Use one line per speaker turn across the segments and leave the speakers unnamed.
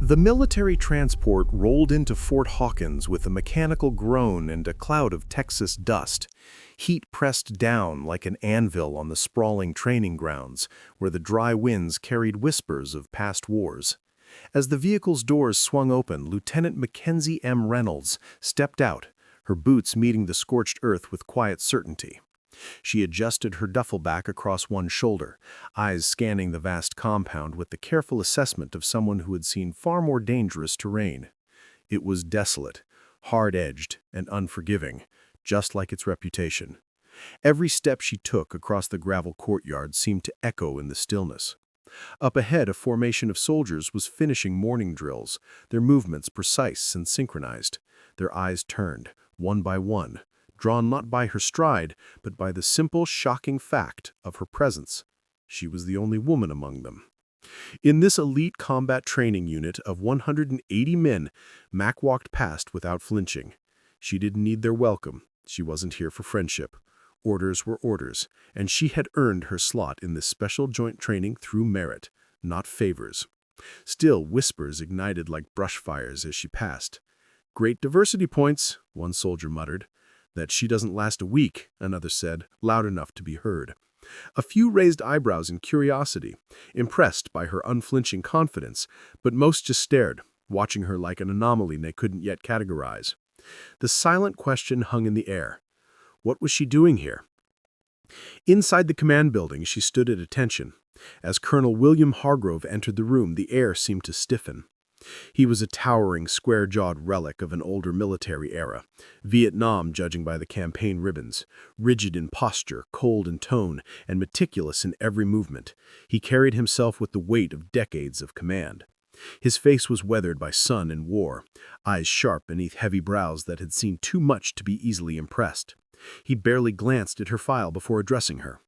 The military transport rolled into Fort Hawkins with a mechanical groan and a cloud of Texas dust. Heat pressed down like an anvil on the sprawling training grounds, where the dry winds carried whispers of past wars. As the vehicle's doors swung open, Lieutenant Mackenzie M. Reynolds stepped out, her boots meeting the scorched earth with quiet certainty. She adjusted her duffel bag across one shoulder, eyes scanning the vast compound with the careful assessment of someone who had seen far more dangerous terrain. It was desolate, hard-edged, and unforgiving, just like its reputation. Every step she took across the gravel courtyard seemed to echo in the stillness. Up ahead, a formation of soldiers was finishing morning drills, their movements precise and synchronized, their eyes turned, one by one, drawn not by her stride, but by the simple, shocking fact of her presence. She was the only woman among them. In this elite combat training unit of 180 men, Mac walked past without flinching. She didn't need their welcome. She wasn't here for friendship. Orders were orders, and she had earned her slot in this special joint training through merit, not favors. Still, whispers ignited like brush fires as she passed. "Great diversity points," one soldier muttered. "That she doesn't last a week," another said, loud enough to be heard. A few raised eyebrows in curiosity, impressed by her unflinching confidence, but most just stared, watching her like an anomaly they couldn't yet categorize. The silent question hung in the air. What was she doing here? Inside the command building, she stood at attention. As Colonel William Hargrove entered the room, the air seemed to stiffen. He was a towering, square-jawed relic of an older military era, Vietnam judging by the campaign ribbons, rigid in posture, cold in tone, and meticulous in every movement. He carried himself with the weight of decades of command. His face was weathered by sun and war, eyes sharp beneath heavy brows that had seen too much to be easily impressed. He barely glanced at her file before addressing her.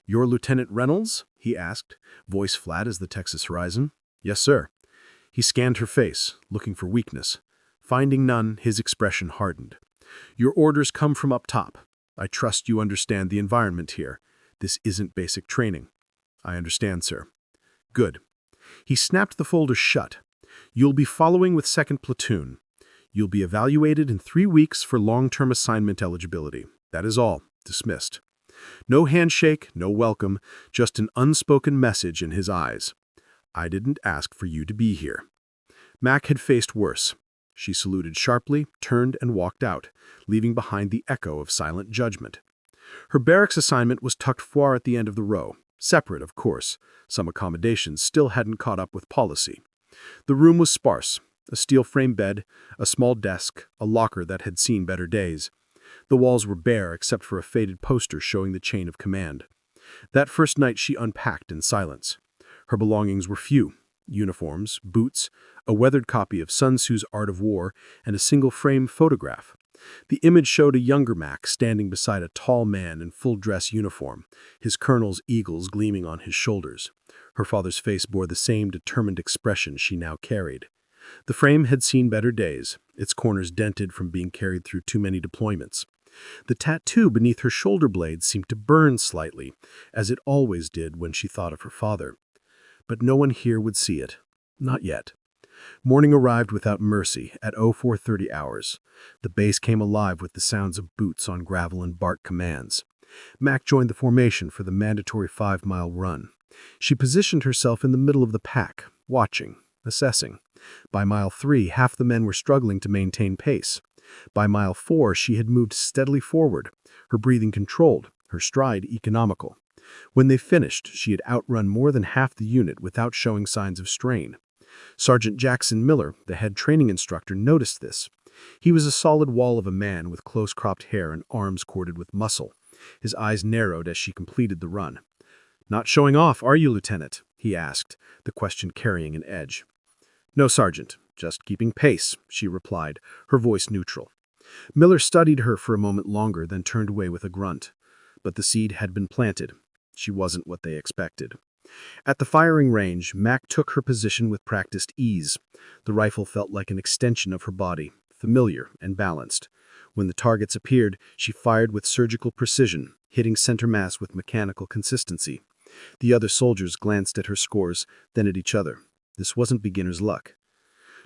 "You're Lieutenant Reynolds?" he asked, voice flat as the Texas horizon. "Yes, sir." He scanned her face, looking for weakness. Finding none, his expression hardened. "Your orders come from up top. I trust you understand the environment here. This isn't basic training." "I understand, sir." "Good." He snapped the folder shut. "You'll be following with 2nd Platoon. You'll be evaluated in 3 weeks for long-term assignment eligibility. That is all. Dismissed." No handshake, no welcome, just an unspoken message in his eyes. "I didn't ask for you to be here." Mac had faced worse. She saluted sharply, turned and walked out, leaving behind the echo of silent judgment. Her barracks assignment was tucked far at the end of the row, separate, of course. Some accommodations still hadn't caught up with policy. The room was sparse, a steel-frame bed, a small desk, a locker that had seen better days. The walls were bare except for a faded poster showing the chain of command. That first night she unpacked in silence. Her belongings were few: uniforms, boots, a weathered copy of Sun Tzu's Art of War, and a single-frame photograph. The image showed a younger Mac standing beside a tall man in full-dress uniform, his colonel's eagles gleaming on his shoulders. Her father's face bore the same determined expression she now carried. The frame had seen better days, its corners dented from being carried through too many deployments. The tattoo beneath her shoulder blade seemed to burn slightly, as it always did when she thought of her father. But no one here would see it. Not yet. Morning arrived without mercy at 0430 hours. The base came alive with the sounds of boots on gravel and bark commands. Mac joined the formation for the mandatory 5-mile run. She positioned herself in the middle of the pack, watching, assessing. By mile 3, half the men were struggling to maintain pace. By mile 4, she had moved steadily forward, her breathing controlled, her stride economical. When they finished, she had outrun more than half the unit without showing signs of strain. Sergeant Jackson Miller, the head training instructor, noticed this. He was a solid wall of a man with close-cropped hair and arms corded with muscle. His eyes narrowed as she completed the run. "Not showing off, are you, Lieutenant?" he asked, the question carrying an edge. "No, Sergeant. Just keeping pace," she replied, her voice neutral. Miller studied her for a moment longer, then turned away with a grunt. But the seed had been planted. She wasn't what they expected. At the firing range, Mac took her position with practiced ease. The rifle felt like an extension of her body, familiar and balanced. When the targets appeared, she fired with surgical precision, hitting center mass with mechanical consistency. The other soldiers glanced at her scores, then at each other. This wasn't beginner's luck.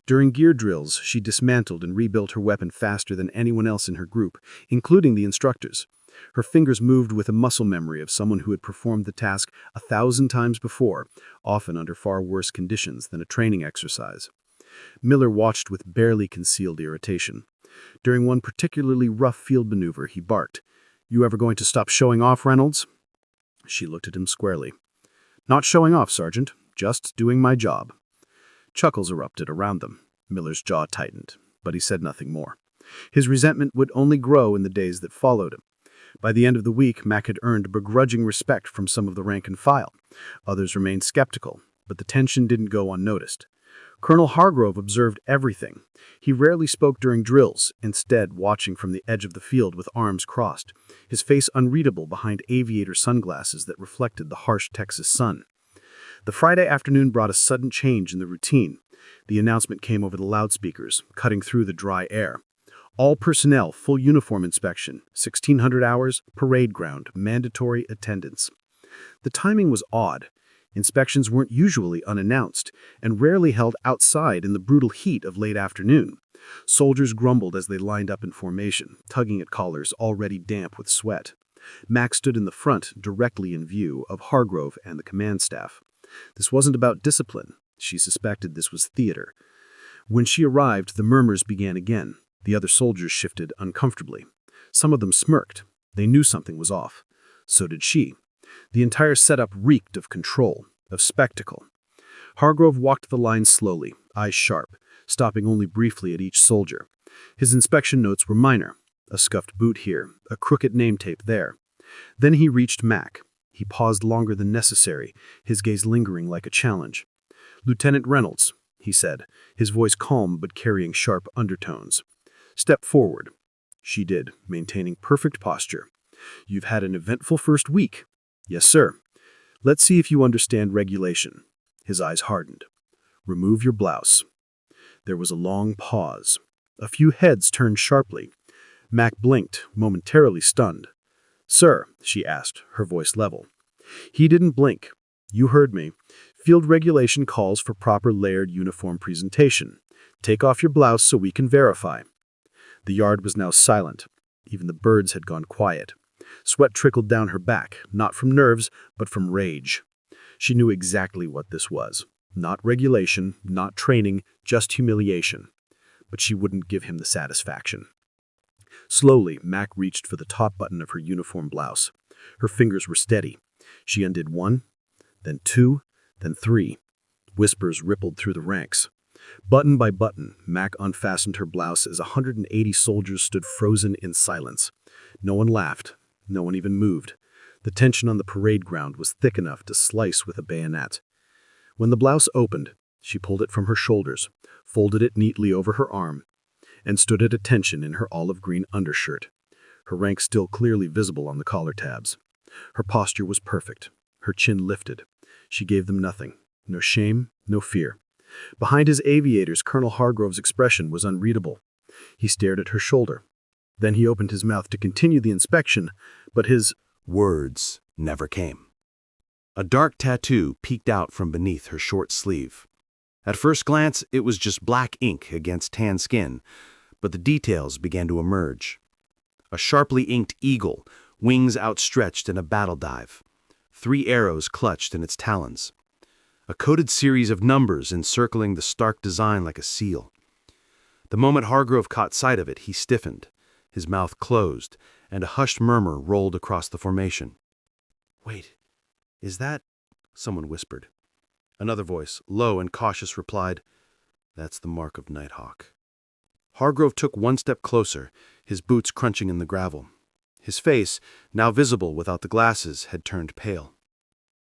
During gear drills, she dismantled and rebuilt her weapon faster than anyone else in her group, including the instructors. Her fingers moved with a muscle memory of someone who had performed the task 1,000 times before, often under far worse conditions than a training exercise. Miller watched with barely concealed irritation. During one particularly rough field maneuver, he barked, "You ever going to stop showing off, Reynolds?" She looked at him squarely. "Not showing off, Sergeant. Just doing my job." Chuckles erupted around them. Miller's jaw tightened, but he said nothing more. His resentment would only grow in the days that followed him. By the end of the week, Mac had earned begrudging respect from some of the rank and file. Others remained skeptical, but the tension didn't go unnoticed. Colonel Hargrove observed everything. He rarely spoke during drills, instead watching from the edge of the field with arms crossed, his face unreadable behind aviator sunglasses that reflected the harsh Texas sun. The Friday afternoon brought a sudden change in the routine. The announcement came over the loudspeakers, cutting through the dry air. All personnel, full uniform inspection, 1,600 hours, parade ground, mandatory attendance. The timing was odd. Inspections weren't usually unannounced, and rarely held outside in the brutal heat of late afternoon. Soldiers grumbled as they lined up in formation, tugging at collars already damp with sweat. Mac stood in the front, directly in view of Hargrove and the command staff. This wasn't about discipline. She suspected this was theater. When she arrived, the murmurs began again. The other soldiers shifted uncomfortably. Some of them smirked. They knew something was off. So did she. The entire setup reeked of control, of spectacle. Hargrove walked the line slowly, eyes sharp, stopping only briefly at each soldier. His inspection notes were minor. A scuffed boot here, a crooked name tape there. Then he reached Mac. He paused longer than necessary, his gaze lingering like a challenge. "Lieutenant Reynolds," he said, his voice calm but carrying sharp undertones. "Step forward." She did, maintaining perfect posture. "You've had an eventful first week." "Yes, sir." "Let's see if you understand regulation." His eyes hardened. "Remove your blouse." There was a long pause. A few heads turned sharply. Mac blinked, momentarily stunned. "Sir," she asked, her voice level. He didn't blink. "You heard me. Field regulation calls for proper layered uniform presentation. Take off your blouse so we can verify." The yard was now silent. Even the birds had gone quiet. Sweat trickled down her back, not from nerves, but from rage. She knew exactly what this was. Not regulation, not training, just humiliation. But she wouldn't give him the satisfaction. Slowly, Mac reached for the top button of her uniform blouse. Her fingers were steady. She undid one, then two, then three. Whispers rippled through the ranks. Button by button, Mac unfastened her blouse as 180 soldiers stood frozen in silence. No one laughed. No one even moved. The tension on the parade ground was thick enough to slice with a bayonet. When the blouse opened, she pulled it from her shoulders, folded it neatly over her arm, and stood at attention in her olive green undershirt, her rank still clearly visible on the collar tabs. Her posture was perfect, her chin lifted. She gave them nothing, no shame, no fear. Behind his aviators, Colonel Hargrove's expression was unreadable. He stared at her shoulder. Then he opened his mouth to continue the inspection, but his
words never came. A dark tattoo peeked out from beneath her short sleeve. At first glance, it was just black ink against tan skin, but the details began to emerge. A sharply inked eagle, wings outstretched in a battle dive. 3 arrows clutched in its talons. A coded series of numbers encircling the stark design like a seal. The moment Hargrove caught sight of it, he stiffened. His mouth closed, and a hushed murmur rolled across the formation. "Wait, is that—" someone whispered. Another voice, low and cautious, replied, "That's the mark of Nighthawk." Hargrove took one step closer, his boots crunching in the gravel. His face, now visible without the glasses, had turned pale.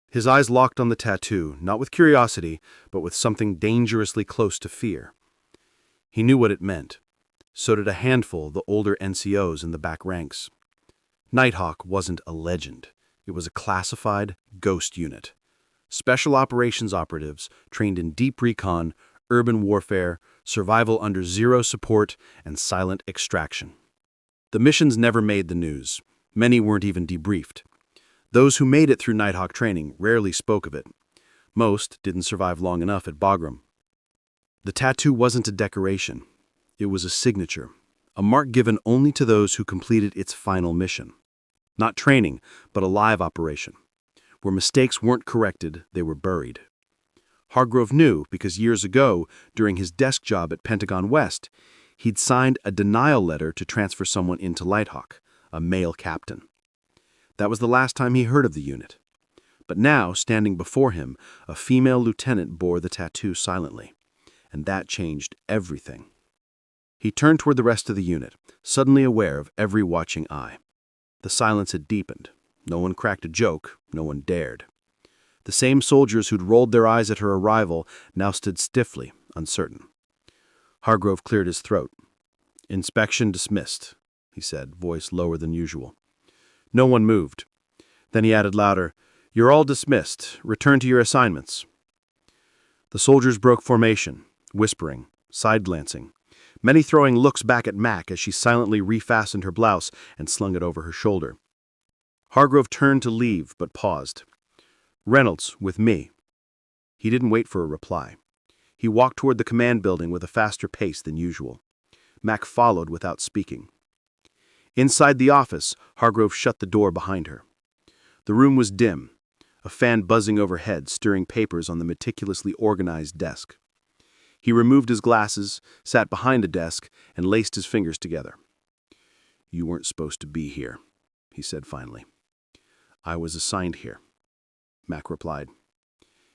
His eyes locked on the tattoo, not with curiosity, but with something dangerously close to fear. He knew what it meant. So did a handful of the older NCOs in the back ranks. Nighthawk wasn't a legend. It was a classified ghost unit. Special operations operatives trained in deep recon, urban warfare, survival under zero support, and silent extraction. The missions never made the news. Many weren't even debriefed. Those who made it through Nighthawk training rarely spoke of it. Most didn't survive long enough at Bagram.
The tattoo wasn't a decoration. It was a signature, a mark given only to those who completed its final mission. Not training, but a live operation. Where mistakes weren't corrected, they were buried. Hargrove knew because years ago, during his desk job at Pentagon West, he'd signed a denial letter to transfer someone into Lighthawk, a male captain. That was the last time he heard of the unit. But now, standing before him, a female lieutenant bore the tattoo silently. And that changed everything. He turned toward the rest of the unit, suddenly aware of every watching eye. The silence had deepened. No one cracked a joke, no one dared. The same soldiers who'd rolled their eyes at her arrival now stood stiffly, uncertain. Hargrove cleared his throat. "Inspection dismissed," he said, voice lower than usual. No one moved. Then he added louder, "You're all dismissed. Return to your assignments." The soldiers broke formation, whispering, side-glancing, many throwing looks back at Mac as she silently refastened her blouse and slung it over her shoulder. Hargrove turned to leave, but paused. "Reynolds, with me." He didn't wait for a reply. He walked toward the command building with a faster pace than usual. Mac followed without speaking. Inside the office, Hargrove shut the door behind her. The room was dim, a fan buzzing overhead, stirring papers on the meticulously organized desk. He removed his glasses, sat behind a desk, and laced his fingers together. "You weren't supposed to be here," he said finally. "I was assigned here," Mac replied.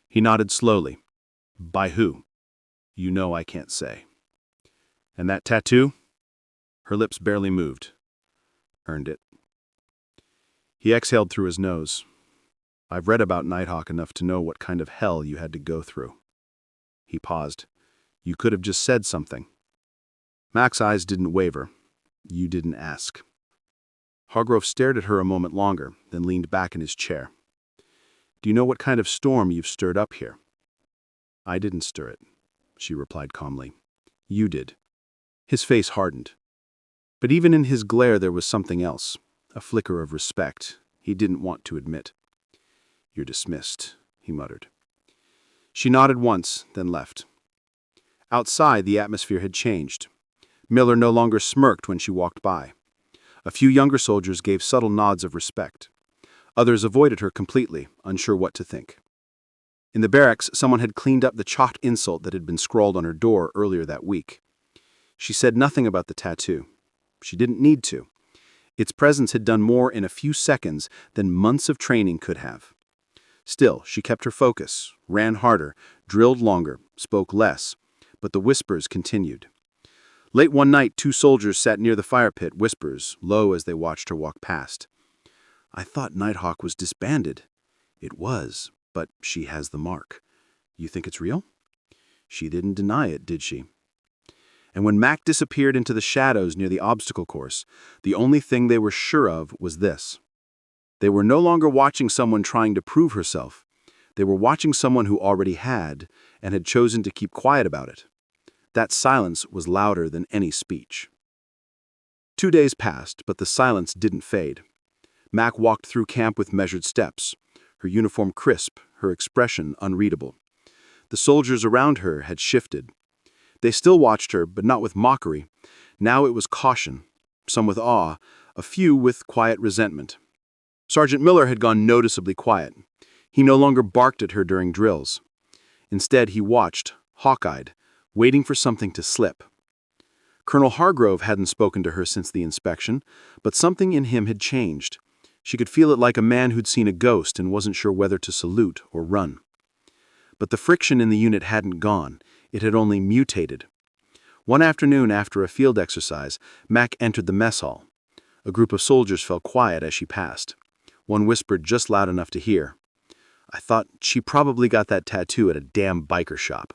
He nodded slowly. "By who?" "You know I can't say." "And that tattoo?" Her lips barely moved. "Earned it." He exhaled through his nose. "I've read about Nighthawk enough to know what kind of hell you had to go through." He paused. "You could have just said something." Mac's eyes didn't waver. "You didn't ask." Hargrove stared at her a moment longer, then leaned back in his chair. "Do you know what kind of storm you've stirred up here?" "I didn't stir it," she replied calmly. "You did." His face hardened. But even in his glare there was something else, a flicker of respect he didn't want to admit. "You're dismissed," he muttered. She nodded once, then left. Outside, the atmosphere had changed. Miller no longer smirked when she walked by. A few younger soldiers gave subtle nods of respect. Others avoided her completely, unsure what to think. In the barracks, someone had cleaned up the chalked insult that had been scrawled on her door earlier that week. She said nothing about the tattoo. She didn't need to. Its presence had done more in a few seconds than months of training could have. Still, she kept her focus, ran harder, drilled longer, spoke less, but the whispers continued. Late one night, 2 soldiers sat near the fire pit, whispers, low as they watched her walk past. "I thought Nighthawk was disbanded." "It was, but she has the mark." "You think it's real?" "She didn't deny it, did she?" And when Mac disappeared into the shadows near the obstacle course, the only thing they were sure of was this. They were no longer watching someone trying to prove herself. They were watching someone who already had, and had chosen to keep quiet about it. That silence was louder than any speech. 2 days passed, but the silence didn't fade. Mac walked through camp with measured steps, her uniform crisp, her expression unreadable. The soldiers around her had shifted. They still watched her, but not with mockery. Now it was caution, some with awe, a few with quiet resentment. Sergeant Miller had gone noticeably quiet. He no longer barked at her during drills. Instead, he watched, hawk-eyed, waiting for something to slip. Colonel Hargrove hadn't spoken to her since the inspection, but something in him had changed. She could feel it like a man who'd seen a ghost and wasn't sure whether to salute or run. But the friction in the unit hadn't gone. It had only mutated. One afternoon after a field exercise, Mac entered the mess hall. A group of soldiers fell quiet as she passed. One whispered just loud enough to hear, "I thought she probably got that tattoo at a damn biker shop."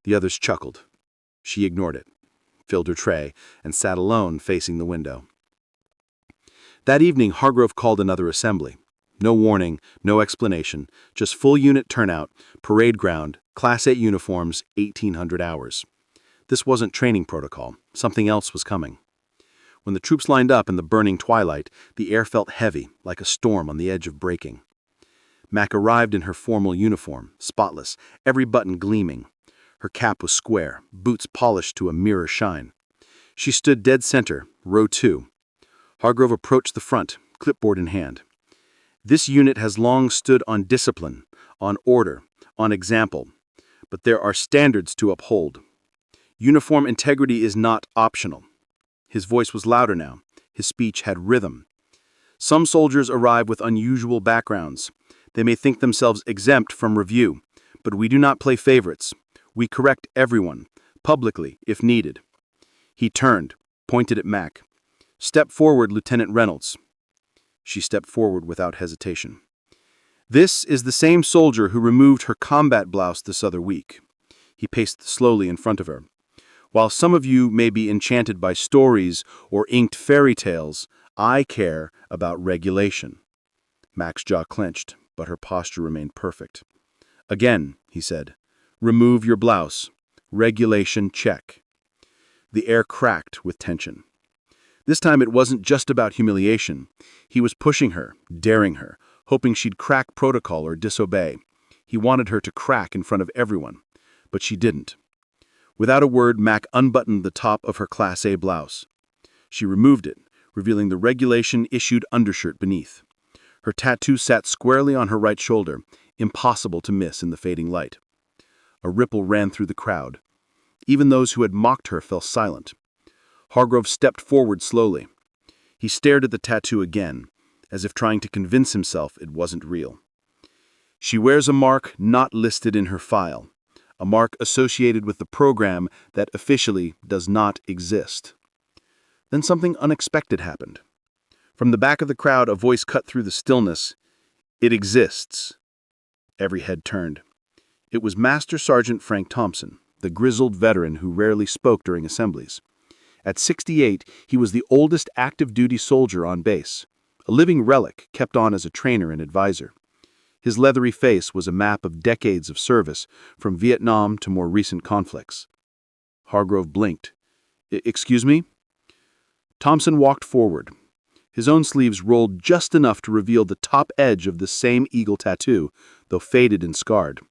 The others chuckled. She ignored it, filled her tray, and sat alone facing the window. That evening, Hargrove called another assembly. No warning, no explanation, just full unit turnout, parade ground, Class 8 uniforms, 1,800 hours. This wasn't training protocol. Something else was coming. When the troops lined up in the burning twilight, the air felt heavy, like a storm on the edge of breaking. Mac arrived in her formal uniform, spotless, every button gleaming. Her cap was square, boots polished to a mirror shine. She stood dead center, row 2. Hargrove approached the front, clipboard in hand. This unit has long stood on discipline, on order, on example, but there are standards to uphold. Uniform integrity is not optional. His voice was louder now. His speech had rhythm. Some soldiers arrive with unusual backgrounds. They may think themselves exempt from review, but we do not play favorites. We correct everyone, publicly if needed. He turned, pointed at Mac. "Step forward, Lieutenant Reynolds." She stepped forward without hesitation. "This is the same soldier who removed her combat blouse this other week." He paced slowly in front of her. "While some of you may be enchanted by stories or inked fairy tales, I care about regulation." Mac's jaw clenched, but her posture remained perfect. "Again," he said, "remove your blouse. Regulation check." The air cracked with tension. This time it wasn't just about humiliation. He was pushing her, daring her, hoping she'd crack protocol or disobey. He wanted her to crack in front of everyone, but she didn't. Without a word, Mac unbuttoned the top of her Class A blouse. She removed it, revealing the regulation-issued undershirt beneath. Her tattoo sat squarely on her right shoulder, impossible to miss in the fading light. A ripple ran through the crowd. Even those who had mocked her fell silent. Hargrove stepped forward slowly. He stared at the tattoo again, as if trying to convince himself it wasn't real. "She wears a mark not listed in her file, a mark associated with the program that officially does not exist." Then something unexpected happened. From the back of the crowd, a voice cut through the stillness. "It exists." Every head turned. It was Master Sergeant Frank Thompson, the grizzled veteran who rarely spoke during assemblies. At 68, he was the oldest active-duty soldier on base, a living relic kept on as a trainer and advisor. His leathery face was a map of decades of service, from Vietnam to more recent conflicts. Hargrove blinked. "Excuse me?" Thompson walked forward. His own sleeves rolled just enough to reveal the top edge of the same eagle tattoo, though faded and scarred.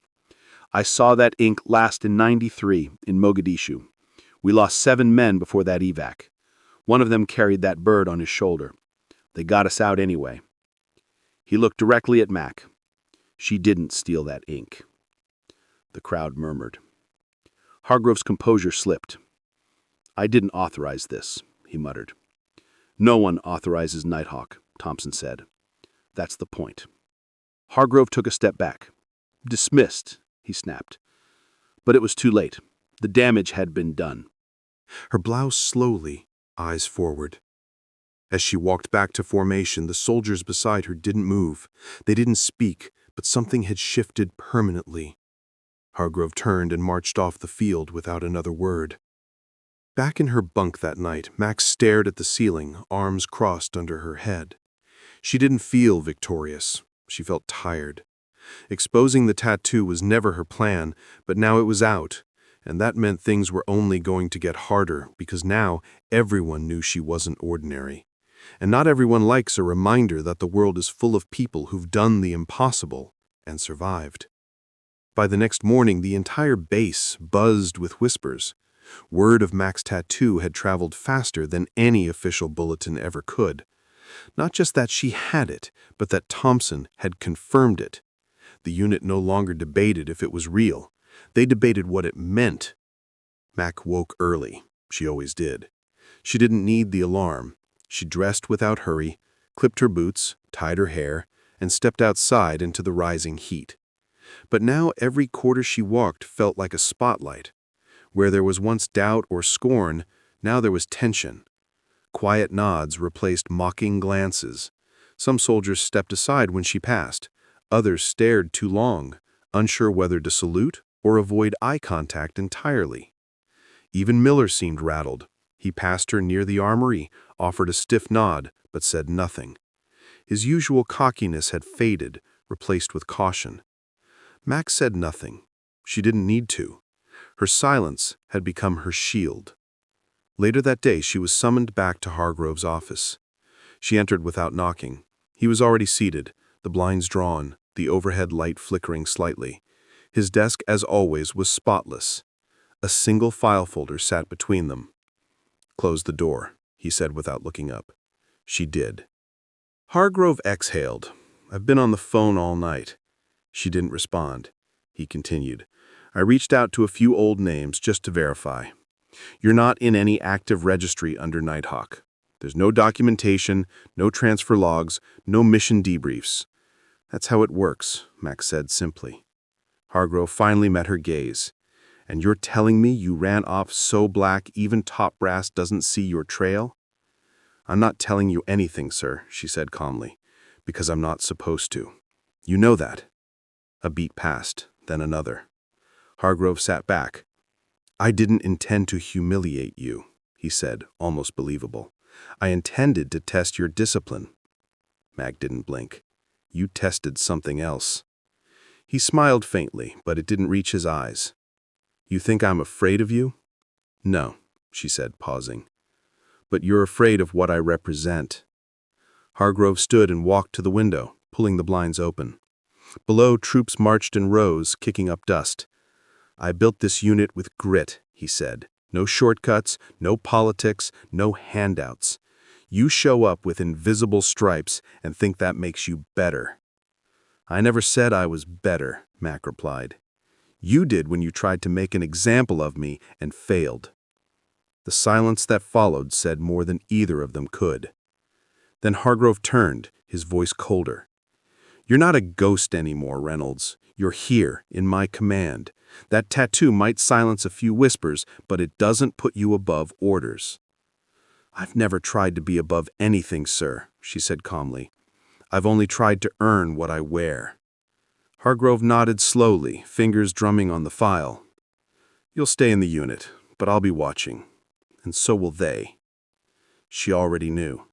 "I saw that ink last in '93 in Mogadishu. We lost 7 men before that evac. One of them carried that bird on his shoulder. They got us out anyway." He looked directly at Mac. "She didn't steal that ink." The crowd murmured. Hargrove's composure slipped. "I didn't authorize this," he muttered. "No one authorizes Nighthawk," Thompson said. "That's the point." Hargrove took a step back. "Dismissed," he snapped. But it was too late. The damage had been done.
Her blouse slowly, eyes forward. As she walked back to formation, the soldiers beside her didn't move. They didn't speak, but something had shifted permanently. Hargrove turned and marched off the field without another word. Back in her bunk that night, Max stared at the ceiling, arms crossed under her head. She didn't feel victorious. She felt tired. Exposing the tattoo was never her plan, but now it was out, and that meant things were only going to get harder because now everyone knew she wasn't ordinary. And not everyone likes a reminder that the world is full of people who've done the impossible and survived. By the next morning, the entire base buzzed with whispers. Word of Mac's tattoo had traveled faster than any official bulletin ever could. Not just that she had it, but that Thompson had confirmed it. The unit no longer debated if it was real. They debated what it meant. Mac woke early. She always did. She didn't need the alarm. She dressed without hurry, clipped her boots, tied her hair, and stepped outside into the rising heat. But now every quarter she walked felt like a spotlight. Where there was once doubt or scorn, now there was tension. Quiet nods replaced mocking glances. Some soldiers stepped aside when she passed. Others stared too long, unsure whether to salute or avoid eye contact entirely. Even Miller seemed rattled. He passed her near the armory, offered a stiff nod, but said nothing. His usual cockiness had faded, replaced with caution. Max said nothing. She didn't need to. Her silence had become her shield. Later that day, she was summoned back to Hargrove's office. She entered without knocking. He was already seated, the blinds drawn, the overhead light flickering slightly. His desk, as always, was spotless.
A single file folder sat between them. "Close the door," he said without looking up. She did. Hargrove exhaled. "I've been on the phone all night." She didn't respond. He continued. "I reached out to a few old names just to verify. You're not in any active registry under Nighthawk. There's no documentation, no transfer logs, no mission debriefs." "That's how it works," Max said simply. Hargrove finally met her gaze. "And you're telling me you ran off so black even top brass doesn't see your trail?" "I'm not telling you anything, sir," she said calmly, "because I'm not supposed to. You know that." A beat passed, then another. Hargrove sat back. "I didn't intend to humiliate you," he said, almost believable. "I intended to test your discipline." Mag didn't blink. "You tested something else." He smiled faintly, but it didn't reach his eyes. "You think I'm afraid of you?" "No," she said, pausing. "But you're afraid of what I represent." Hargrove stood and walked to the window, pulling the blinds open. Below, troops marched in rows, kicking up dust. "I built this unit with grit," he said. "No shortcuts, no politics, no handouts. You show up with invisible stripes and think that makes you better." "I never said I was better," Mac replied. "You did when you tried to make an example of me and failed." The silence that followed said more than either of them could. Then Hargrove turned, his voice colder. "You're not a ghost anymore, Reynolds. You're here, in my command. That tattoo might silence a few whispers, but it doesn't put you above orders." "I've never tried to be above anything, sir," she said calmly. "I've only tried to earn what I wear." Hargrove nodded slowly, fingers drumming on the file. "You'll stay in the unit, but I'll be watching. And so will they." She already knew.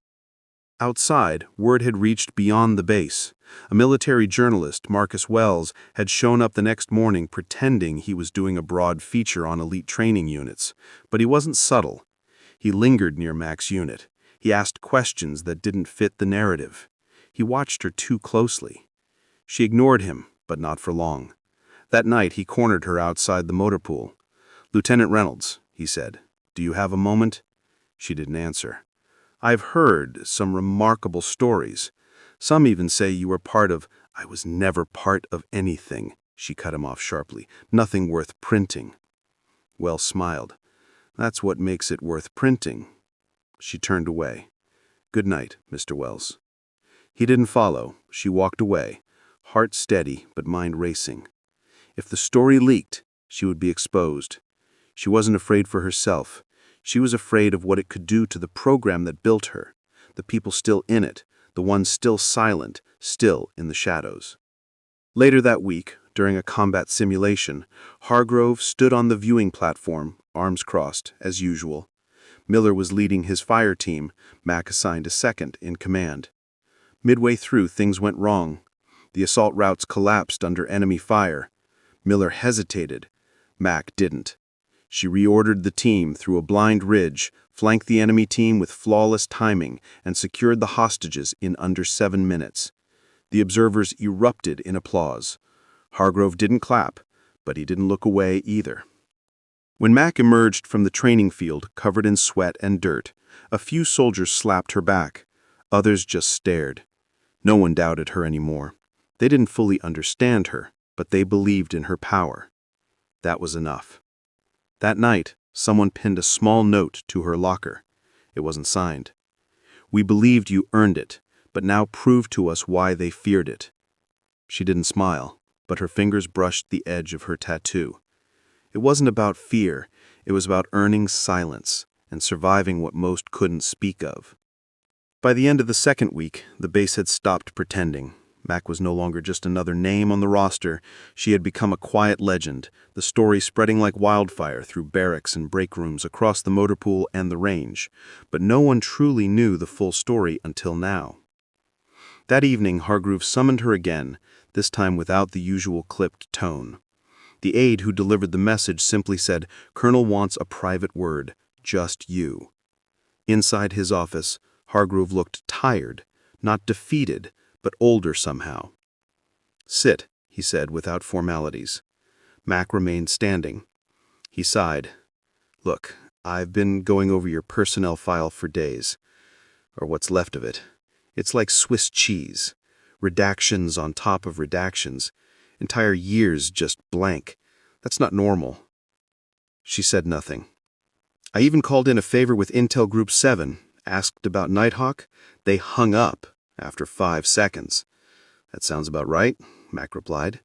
Outside, word had reached beyond the base. A military journalist, Marcus Wells, had shown up the next morning pretending he was doing a broad feature on elite training units. But he wasn't subtle. He lingered near Mac's unit. He asked questions that didn't fit the narrative. He watched her too closely. She ignored him, but not for long. That night, he cornered her outside the motor pool. "Lieutenant Reynolds," he said, "do you have a moment?" She didn't answer. "I've heard some remarkable stories. Some even say you were part of—" "I was never part of anything," she cut him off sharply. "Nothing worth printing." Wells smiled. "That's what makes it worth printing." She turned away. "Good night, Mr. Wells." He didn't follow. She walked away, heart steady but mind racing. If the story leaked, she would be exposed. She wasn't afraid for herself. She was afraid of what it could do to the program that built her, the people still in it, the ones still silent, still in the shadows. Later that week, during a combat simulation, Hargrove stood on the viewing platform, arms crossed, as usual. Miller was leading his fire team, Mac assigned a second in command. Midway through, things went wrong. The assault routes collapsed under enemy fire. Miller hesitated. Mac didn't. She reordered the team through a blind ridge, flanked the enemy team with flawless timing, and secured the hostages in under 7 minutes. The observers erupted in applause. Hargrove didn't clap, but he didn't look away either. When Mac emerged from the training field, covered in sweat and dirt, a few soldiers slapped her back. Others just stared. No one doubted her anymore. They didn't fully understand her, but they believed in her power. That was enough. That night, someone pinned a small note to her locker. It wasn't signed. "We believed you earned it, but now prove to us why they feared it." She didn't smile, but her fingers brushed the edge of her tattoo. It wasn't about fear, it was about earning silence and surviving what most couldn't speak of. By the end of the second week, the base had stopped pretending. Mac was no longer just another name on the roster. She had become a quiet legend, the story spreading like wildfire through barracks and break rooms across the motor pool and the range. But no one truly knew the full story until now. That evening, Hargrove summoned her again, this time without the usual clipped tone. The aide who delivered the message simply said, "Colonel wants a private word, just you." Inside his office, Hargrove looked tired, not defeated, but older somehow. "Sit," he said without formalities. Mac remained standing. He sighed. Look, I've been going over your personnel file for days, or what's left of it. It's like Swiss cheese. Redactions on top of redactions. Entire years just blank. That's not normal. She said nothing. I even called in a favor with Intel Group 7, asked about Nighthawk. They hung up after 5 seconds. That sounds about right, Mac replied.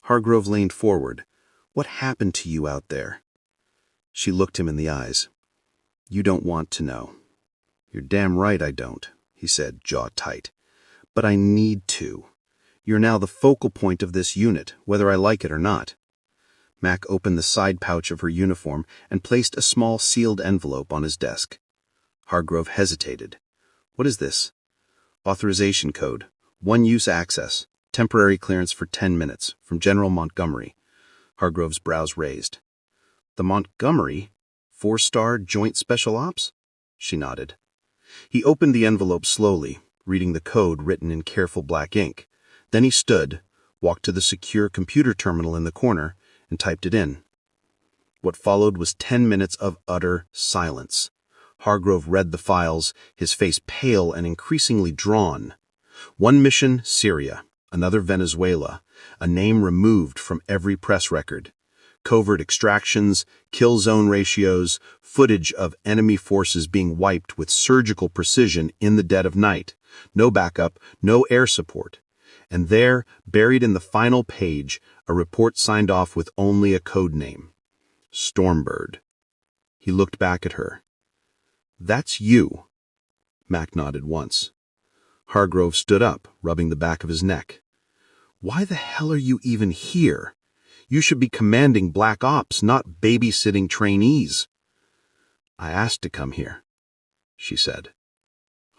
Hargrove leaned forward. What happened to you out there? She looked him in the eyes. You don't want to know. You're damn right I don't, he said, jaw tight. But I need to. You're now the focal point of this unit, whether I like it or not. Mac opened the side pouch of her uniform and placed a small sealed envelope on his desk. Hargrove hesitated. What is this? Authorization code. One-use access. Temporary clearance for 10 minutes. From General Montgomery. Hargrove's brows raised. The Montgomery? 4-star Joint Special Ops? She nodded. He opened the envelope slowly, reading the code written in careful black ink. Then he stood, walked to the secure computer terminal in the corner, and typed it in. What followed was 10 minutes of utter silence. Hargrove read the files, his face pale and increasingly drawn. One mission, Syria. Another, Venezuela. A name removed from every press record. Covert extractions, kill zone ratios, footage of enemy forces being wiped with surgical precision in the dead of night. No backup, no air support. And there, buried in the final page, a report signed off with only a code name. Stormbird. He looked back at her. That's you. Mac nodded once. Hargrove stood up, rubbing the back of his neck. Why the hell are you even here? You should be commanding Black Ops, not babysitting trainees. I asked to come here, she said.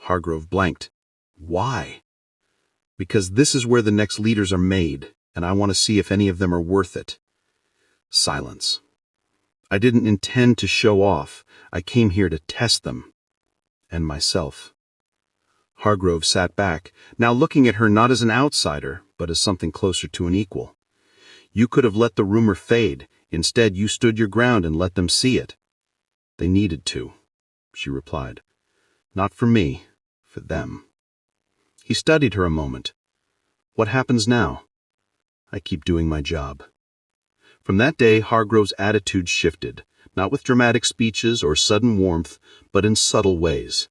Hargrove blanked. Why? Because this is where the next leaders are made, and I want to see if any of them are worth it. Silence. I didn't intend to show off. I came here to test them. And myself. Hargrove sat back, now looking at her not as an outsider, but as something closer to an equal. You could have let the rumor fade. Instead, you stood your ground and let them see it. They needed to, she replied. Not for me, for them. He studied her a moment. What happens now? I keep doing my job. From that day, Hargrove's attitude shifted, not with dramatic speeches or sudden warmth, but in subtle ways.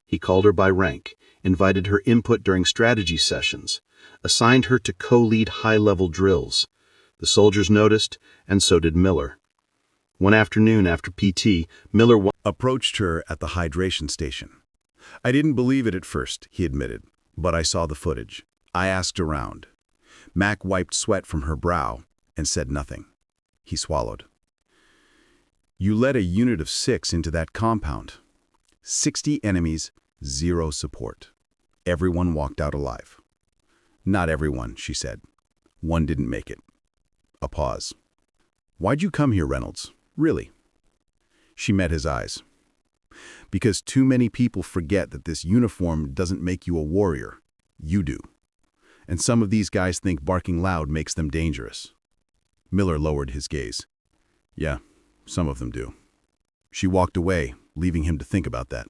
He called her by rank, invited her input during strategy sessions, assigned her to co-lead high-level drills. The soldiers noticed, and so did Miller. One afternoon after PT, Miller
Approached her at the hydration station. I didn't believe it at first, he admitted, but I saw the footage. I asked around. Mac wiped sweat from her brow and said nothing. He swallowed. You led a unit of 6 into that compound. 60 enemies, 0 support. Everyone walked out alive. Not everyone, she said. One didn't make it. A pause. Why'd you come here, Reynolds? Really? She met his eyes. Because too many people forget that this uniform doesn't make you a warrior. You do. And some of these guys think barking loud makes them dangerous. Miller lowered his gaze. Yeah, some of them do. She walked away, leaving him to think about that.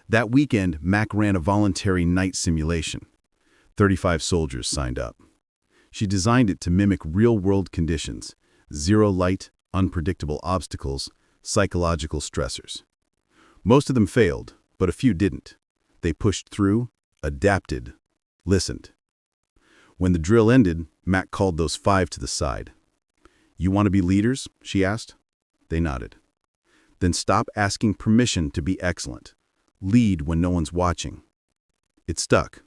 That weekend, Mac ran a voluntary night simulation. 35 soldiers signed up. She designed it to mimic real-world conditions, 0 light, unpredictable obstacles, psychological stressors. Most of them failed, but a few didn't. They pushed through, adapted, listened. When the drill ended, Mac called those 5 to the side. You want to be leaders? She asked. They nodded. Then stop asking permission to be excellent. Lead when no one's watching. It stuck.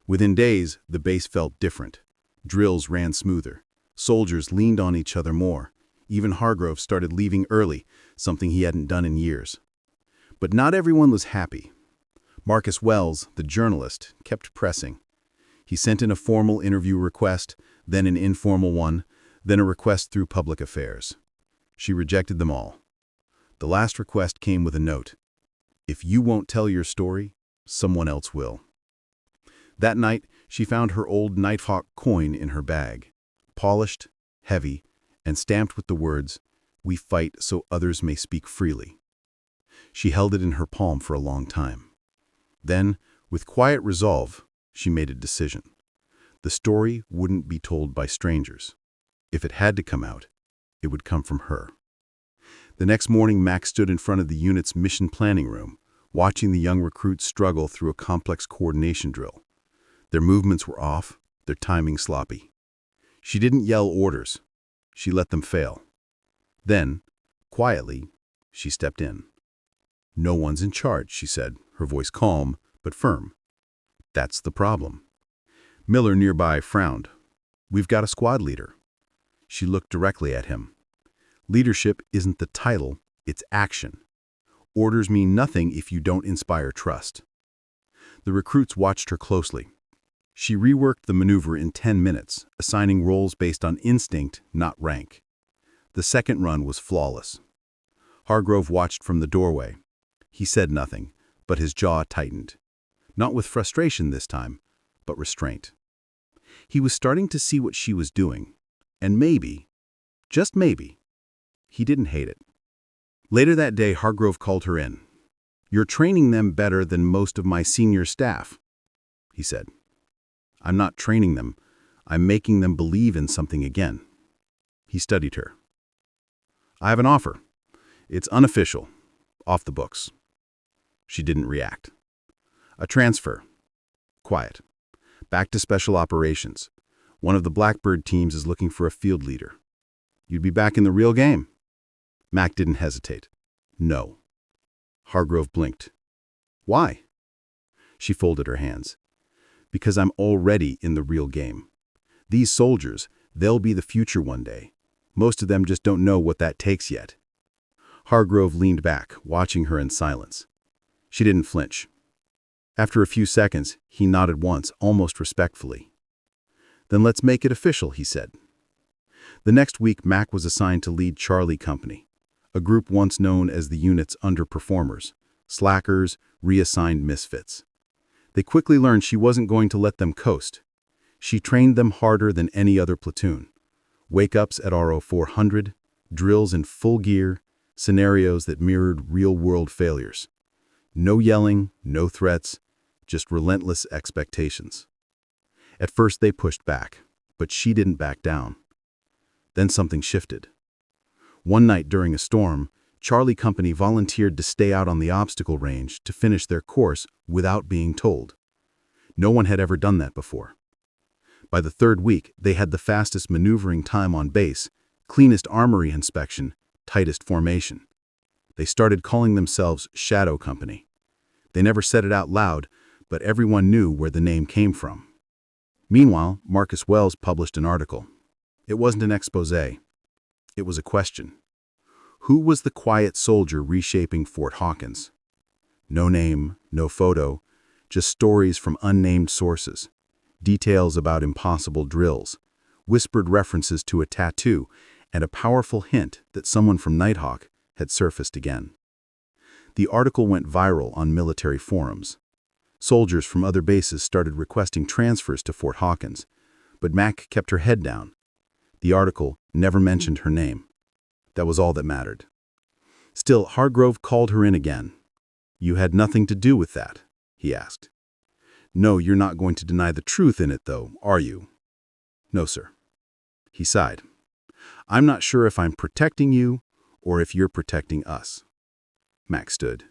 Within days, the base felt different. Drills ran smoother. Soldiers leaned on each other more. Even Hargrove started leaving early, something he hadn't done in years. But not everyone was happy. Marcus Wells, the journalist, kept pressing. He sent in a formal interview request, then an informal one, then a request through public affairs. She rejected them all. The last request came with a note. If you won't tell your story, someone else will. That night, she found her old Nighthawk coin in her bag, polished, heavy, and stamped with the words,
We fight so others may speak freely. She held it in her palm for a long time. Then, with quiet resolve, she made a decision. The story wouldn't be told by strangers. If it had to come out, it would come from her. The next morning, Max stood in front of the unit's mission planning room, watching the young recruits struggle through a complex coordination drill. Their movements were off, their timing sloppy. She didn't yell orders. She let them fail. Then, quietly, she stepped in. "No one's in charge," she said, her voice calm but firm. "That's the problem." Miller nearby frowned. "We've got a squad leader." She looked directly at him. Leadership isn't the title, it's action. Orders mean nothing if you don't inspire trust. The recruits watched her closely. She reworked the maneuver in 10 minutes, assigning roles based on instinct, not rank. The second run was flawless. Hargrove watched from the doorway. He said nothing, but his jaw tightened. Not with frustration this time, but restraint. He was starting to see what she was doing, and maybe, just maybe, he didn't hate it. Later that day, Hargrove called her in. "You're training them better than most of my senior staff," he said. "I'm not training them. I'm making them believe in something again." He studied her. "I have an offer. It's unofficial, off the books." She didn't react. "A transfer. Quiet. Back to special operations. One of the Blackbird teams is looking for a field leader. You'd be back in the real game." Mac didn't hesitate. "No." Hargrove blinked. "Why?" She folded her hands. "Because I'm already in the real game. These soldiers, they'll be the future one day. Most of them just don't know what that takes yet." Hargrove leaned back, watching her in silence. She didn't flinch. After a few seconds, he nodded once, almost respectfully. "Then let's make it official," he said. The next week, Mac was assigned to lead Charlie Company, a group once known as the unit's underperformers, slackers, reassigned misfits. They quickly learned she wasn't going to let them coast. She trained them harder than any other platoon. Wake-ups at RO 400, drills in full gear, scenarios that mirrored real-world failures. No yelling, no threats, just relentless expectations. At first they pushed back, but she didn't back down. Then something shifted. One night during a storm, Charlie Company volunteered to stay out on the obstacle range to finish their course without being told. No one had ever done that before. By the third week, they had the fastest maneuvering time on base, cleanest armory inspection, tightest formation. They started calling themselves Shadow Company. They never said it out loud, but everyone knew where the name came from. Meanwhile, Marcus Wells published an article. It wasn't an expose. It was a question. Who was the quiet soldier reshaping Fort Hawkins? No name, no photo, just stories from unnamed sources, details about impossible drills, whispered references to a tattoo, and a powerful hint that someone from Nighthawk had surfaced again. The article went viral on military forums. Soldiers from other bases started requesting transfers to Fort Hawkins, but Mac kept her head down. The article never mentioned her name. That was all that mattered. Still, Hargrove called her in again. "You had nothing to do with that?" he asked. "No, you're not going to deny the truth in it, though, are you?" "No, sir." He sighed. "I'm not sure if I'm protecting you or if you're protecting us." Mac stood.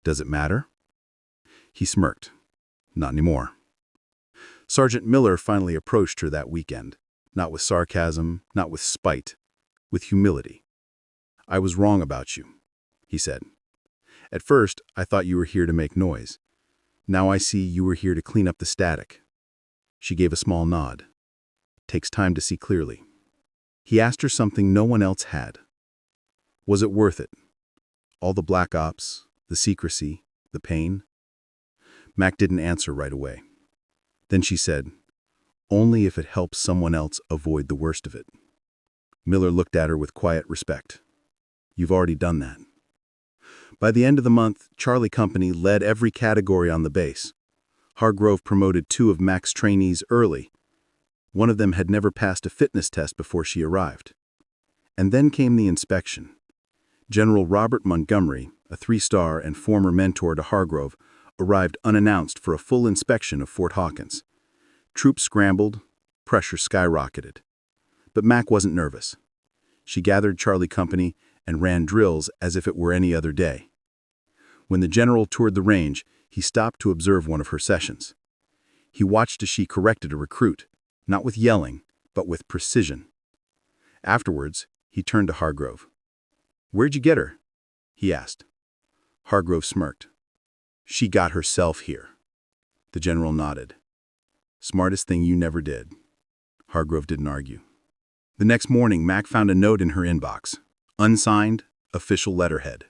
"Does it matter?" He smirked. "Not anymore." Sergeant Miller finally approached her that weekend, not with sarcasm, not with spite, with humility. "I was wrong about you," he said. "At first, I thought you were here to make noise. Now I see you were here to clean up the static." She gave a small nod. "Takes time to see clearly." He asked her something no one else had. Was it worth it? All the black ops, the secrecy, the pain? Mac didn't answer right away. Then she said, "Only if it helps someone else avoid the worst of it." Miller looked at her with quiet respect. "You've already done that." By the end of the month, Charlie Company led every category on the base. Hargrove promoted 2 of Mac's trainees early. One of them had never passed a fitness test before she arrived. And then came the inspection. General Robert Montgomery, a 3-star and former mentor to Hargrove, arrived unannounced for a full inspection of Fort Hawkins. Troops scrambled, pressure skyrocketed. But Mac wasn't nervous. She gathered Charlie company and ran drills as if it were any other day. When the general toured the range, he stopped to observe one of her sessions. He watched as she corrected a recruit, not with yelling, but with precision. Afterwards, he turned to Hargrove. "Where'd you get her?" he asked. Hargrove smirked. "She got herself here." The general nodded. "Smartest thing you never did." Hargrove didn't argue. The next morning, Mac found a note in her inbox. Unsigned, official letterhead.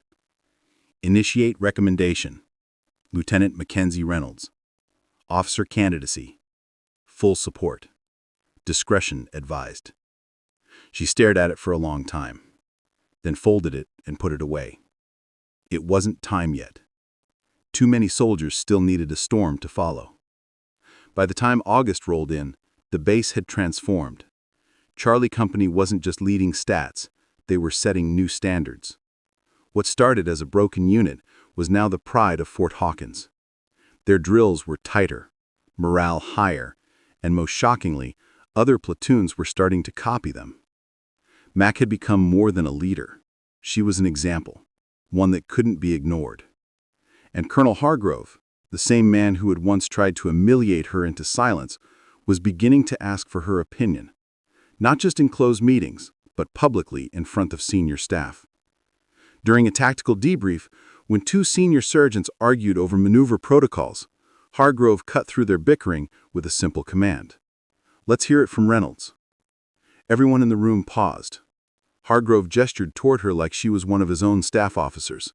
Initiate recommendation. Lieutenant Mackenzie Reynolds. Officer candidacy. Full support. Discretion advised. She stared at it for a long time, then folded it and put it away. It wasn't time yet. Too many soldiers still needed a storm to follow. By the time August rolled in, the base had transformed. Charlie Company wasn't just leading stats, they were setting new standards. What started as a broken unit was now the pride of Fort Hawkins. Their drills were tighter, morale higher, and most shockingly, other platoons were starting to copy them. Mac had become more than a leader. She was an example, one that couldn't be ignored. And Colonel Hargrove, the same man who had once tried to humiliate her into silence, was beginning to ask for her opinion, not just in closed meetings, but publicly in front of senior staff. During a tactical debrief, when 2 senior sergeants argued over maneuver protocols, Hargrove cut through their bickering with a simple command. "Let's hear it from Reynolds." Everyone in the room paused. Hargrove gestured toward her like she was one of his own staff officers.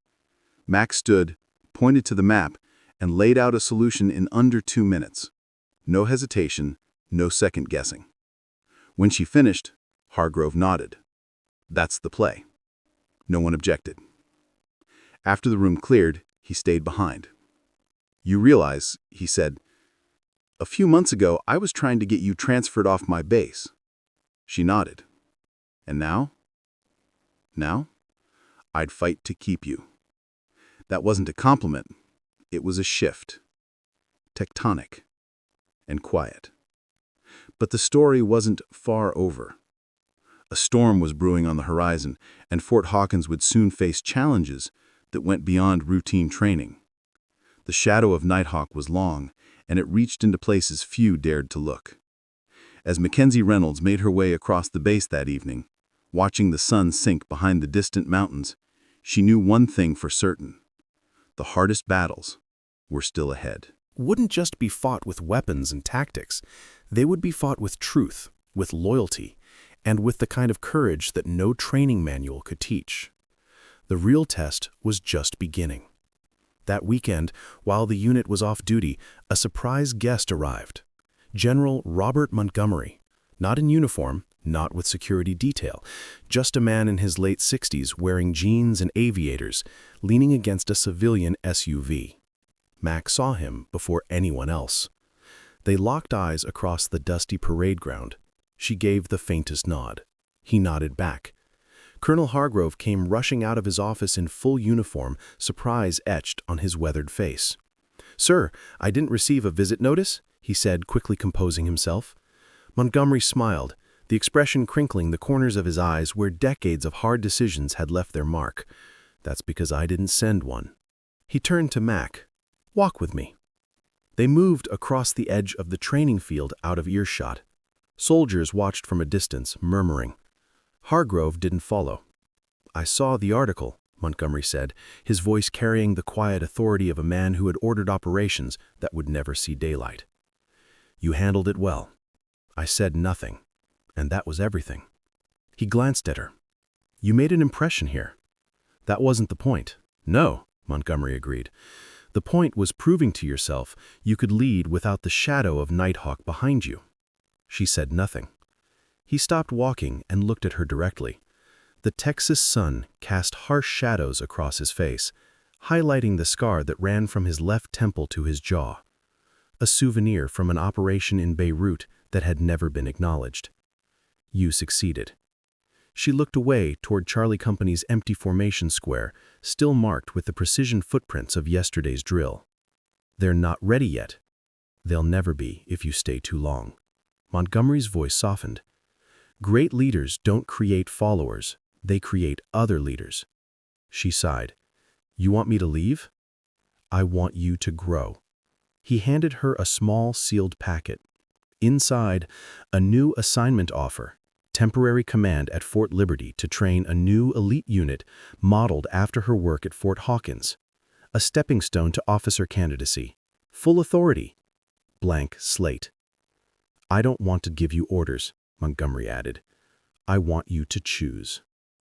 Mac stood, pointed to the map, and laid out a solution in under 2 minutes. No hesitation, no second guessing. When she finished, Hargrove nodded. "That's the play." No one objected. After the room cleared, he stayed behind. "You realize," he said, "a few months ago I was trying to get you transferred off my base." She nodded. "And now?" "Now? I'd fight to keep you." That wasn't a compliment. It was a shift. Tectonic. And quiet. But the story wasn't far over. A storm was brewing on the horizon, and Fort Hawkins would soon face challenges that went beyond routine training. The shadow of Nighthawk was long, and it reached into places few dared to look. As Mackenzie Reynolds made her way across the base that evening, watching the sun sink behind the distant mountains, she knew one thing for certain. The hardest battles were still ahead.
Wouldn't just be fought with weapons and tactics. They would be fought with truth, with loyalty, and with the kind of courage that no training manual could teach. The real test was just beginning. That weekend, while the unit was off duty, a surprise guest arrived. General Robert Montgomery, not in uniform, not with security detail, just a man in his late 60s wearing jeans and aviators, leaning against a civilian SUV. Mac saw him before anyone else. They locked eyes across the dusty parade ground. She gave the faintest nod. He nodded back. Colonel Hargrove came rushing out of his office in full uniform, surprise etched on his weathered face. "Sir, I didn't receive a visit notice," he said, quickly composing himself. Montgomery smiled, the expression crinkling the corners of his eyes where decades of hard decisions had left their mark. "That's because I didn't send one." He turned to Mac. "Walk with me." They moved across the edge of the training field out of earshot. Soldiers watched from a distance, murmuring. Hargrove didn't follow. "I saw the article," Montgomery said, his voice carrying the quiet authority of a man who had ordered operations that would never see daylight. "You handled it well. I said nothing, and that was everything." He glanced at her. "You made an impression here." "That wasn't the point." "No," Montgomery agreed. "The point was proving to yourself you could lead without the shadow of Nighthawk behind you." She said nothing. He stopped walking and looked at her directly. The Texas sun cast harsh shadows across his face, highlighting the scar that ran from his left temple to his jaw. A souvenir from an operation in Beirut that had never been acknowledged. "You succeeded." She looked away toward Charlie Company's empty formation square, still marked with the precision footprints of yesterday's drill. They're not ready yet. They'll never be if you stay too long. Montgomery's voice softened. Great leaders don't create followers, they create other leaders. She sighed. You want me to leave? I want you to grow. He handed her a small sealed packet. Inside, a new assignment offer, temporary command at Fort Liberty to train a new elite unit modeled after her work at Fort Hawkins. A stepping stone to officer candidacy. Full authority. Blank slate. I don't want to give you orders, Montgomery added. I want you to choose.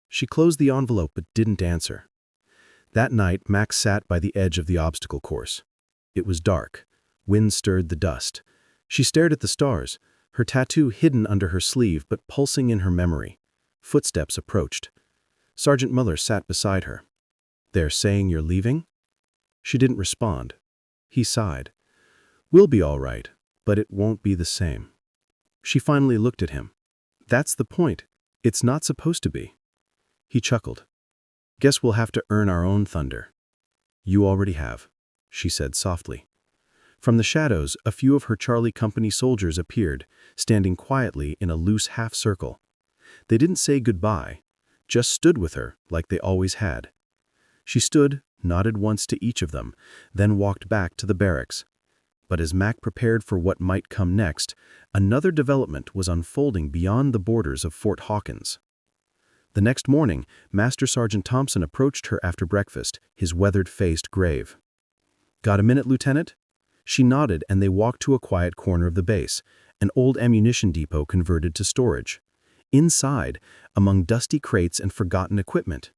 She closed the envelope but didn't answer. That night, Max sat by the edge of the obstacle course. It was dark. Wind stirred the dust. She stared at the stars, her tattoo hidden under her sleeve but pulsing in her memory. Footsteps approached. Sergeant Muller sat beside her. They're saying you're leaving? She didn't respond. He sighed. We'll be all right, but it won't be the same. She finally looked at him. That's the point. It's not supposed to be. He chuckled. Guess we'll have to earn our own thunder. You already have, she said softly. From the shadows, a few of her Charlie Company soldiers appeared, standing quietly in a loose half-circle. They didn't say goodbye, just stood with her like they always had. She stood, nodded once to each of them, then walked back to the barracks. But as Mac prepared for what might come next, another development was unfolding beyond the borders of Fort Hawkins. The next morning, Master Sergeant Thompson approached her after breakfast, his weathered face grave. Got a minute, Lieutenant? She nodded and they walked to a quiet corner of the base, an old ammunition depot converted to storage. Inside, among dusty crates and forgotten equipment,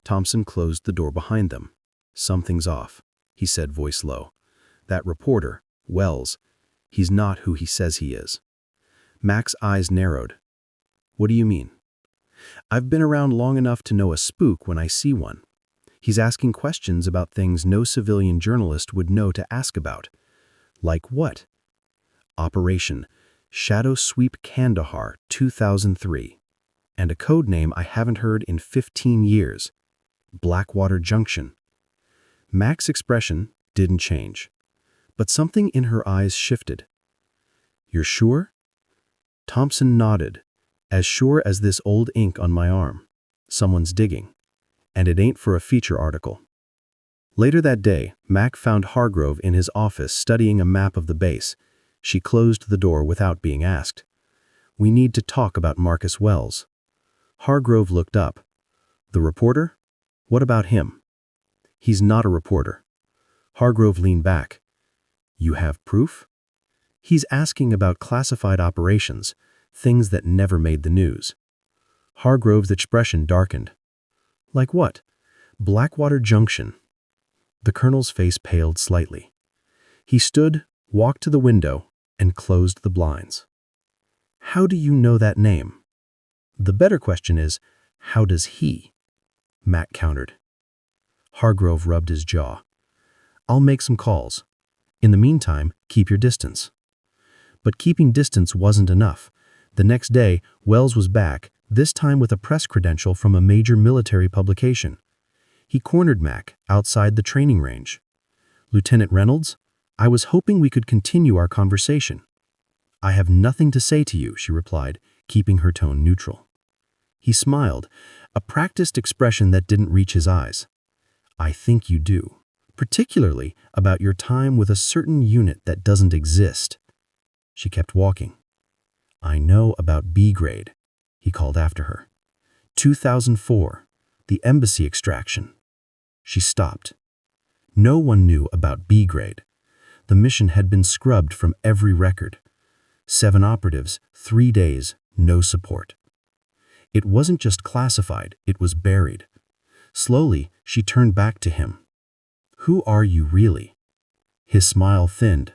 Thompson closed the door behind them. Something's off, he said, voice low. That reporter, Wells, he's not who he says he is. Mac's eyes narrowed. What do you mean? I've been around long enough to know a spook when I see one. He's asking questions about things no civilian journalist would know to ask about. Like what? Operation Shadow Sweep Kandahar 2003. And a code name I haven't heard in 15 years. Blackwater Junction. Mac's expression didn't change, but something in her eyes shifted. You're sure? Thompson nodded, as sure as this old ink on my arm. Someone's digging. And it ain't for a feature article. Later that day, Mac found Hargrove in his office studying a map of the base. She closed the door without being asked. We need to talk about Marcus Wells. Hargrove looked up. The reporter? What about him? He's not a reporter. Hargrove leaned back. You have proof? He's asking about classified operations, things that never made the news. Hargrove's expression darkened. Like what? Blackwater Junction. The colonel's face paled slightly. He stood, walked to the window, and closed the blinds. How do you know that name? The better question is, how does he? Mac countered. Hargrove rubbed his jaw. I'll make some calls. In the meantime, keep your distance. But keeping distance wasn't enough. The next day, Wells was back, this time with a press credential from a major military publication. He cornered Mac outside the training range. Lieutenant Reynolds, I was hoping we could continue our conversation. I have nothing to say to you, she replied, keeping her tone neutral. He smiled, a practiced expression that didn't reach his eyes. I think you do, particularly about your time with a certain unit that doesn't exist. She kept walking. I know about B grade, he called after her. 2004, the embassy extraction. She stopped. No one knew about B grade. The mission had been scrubbed from every record. 7 operatives, 3 days, no support. It wasn't just classified, it was buried. Slowly, she turned back to him. Who are you really? His smile thinned.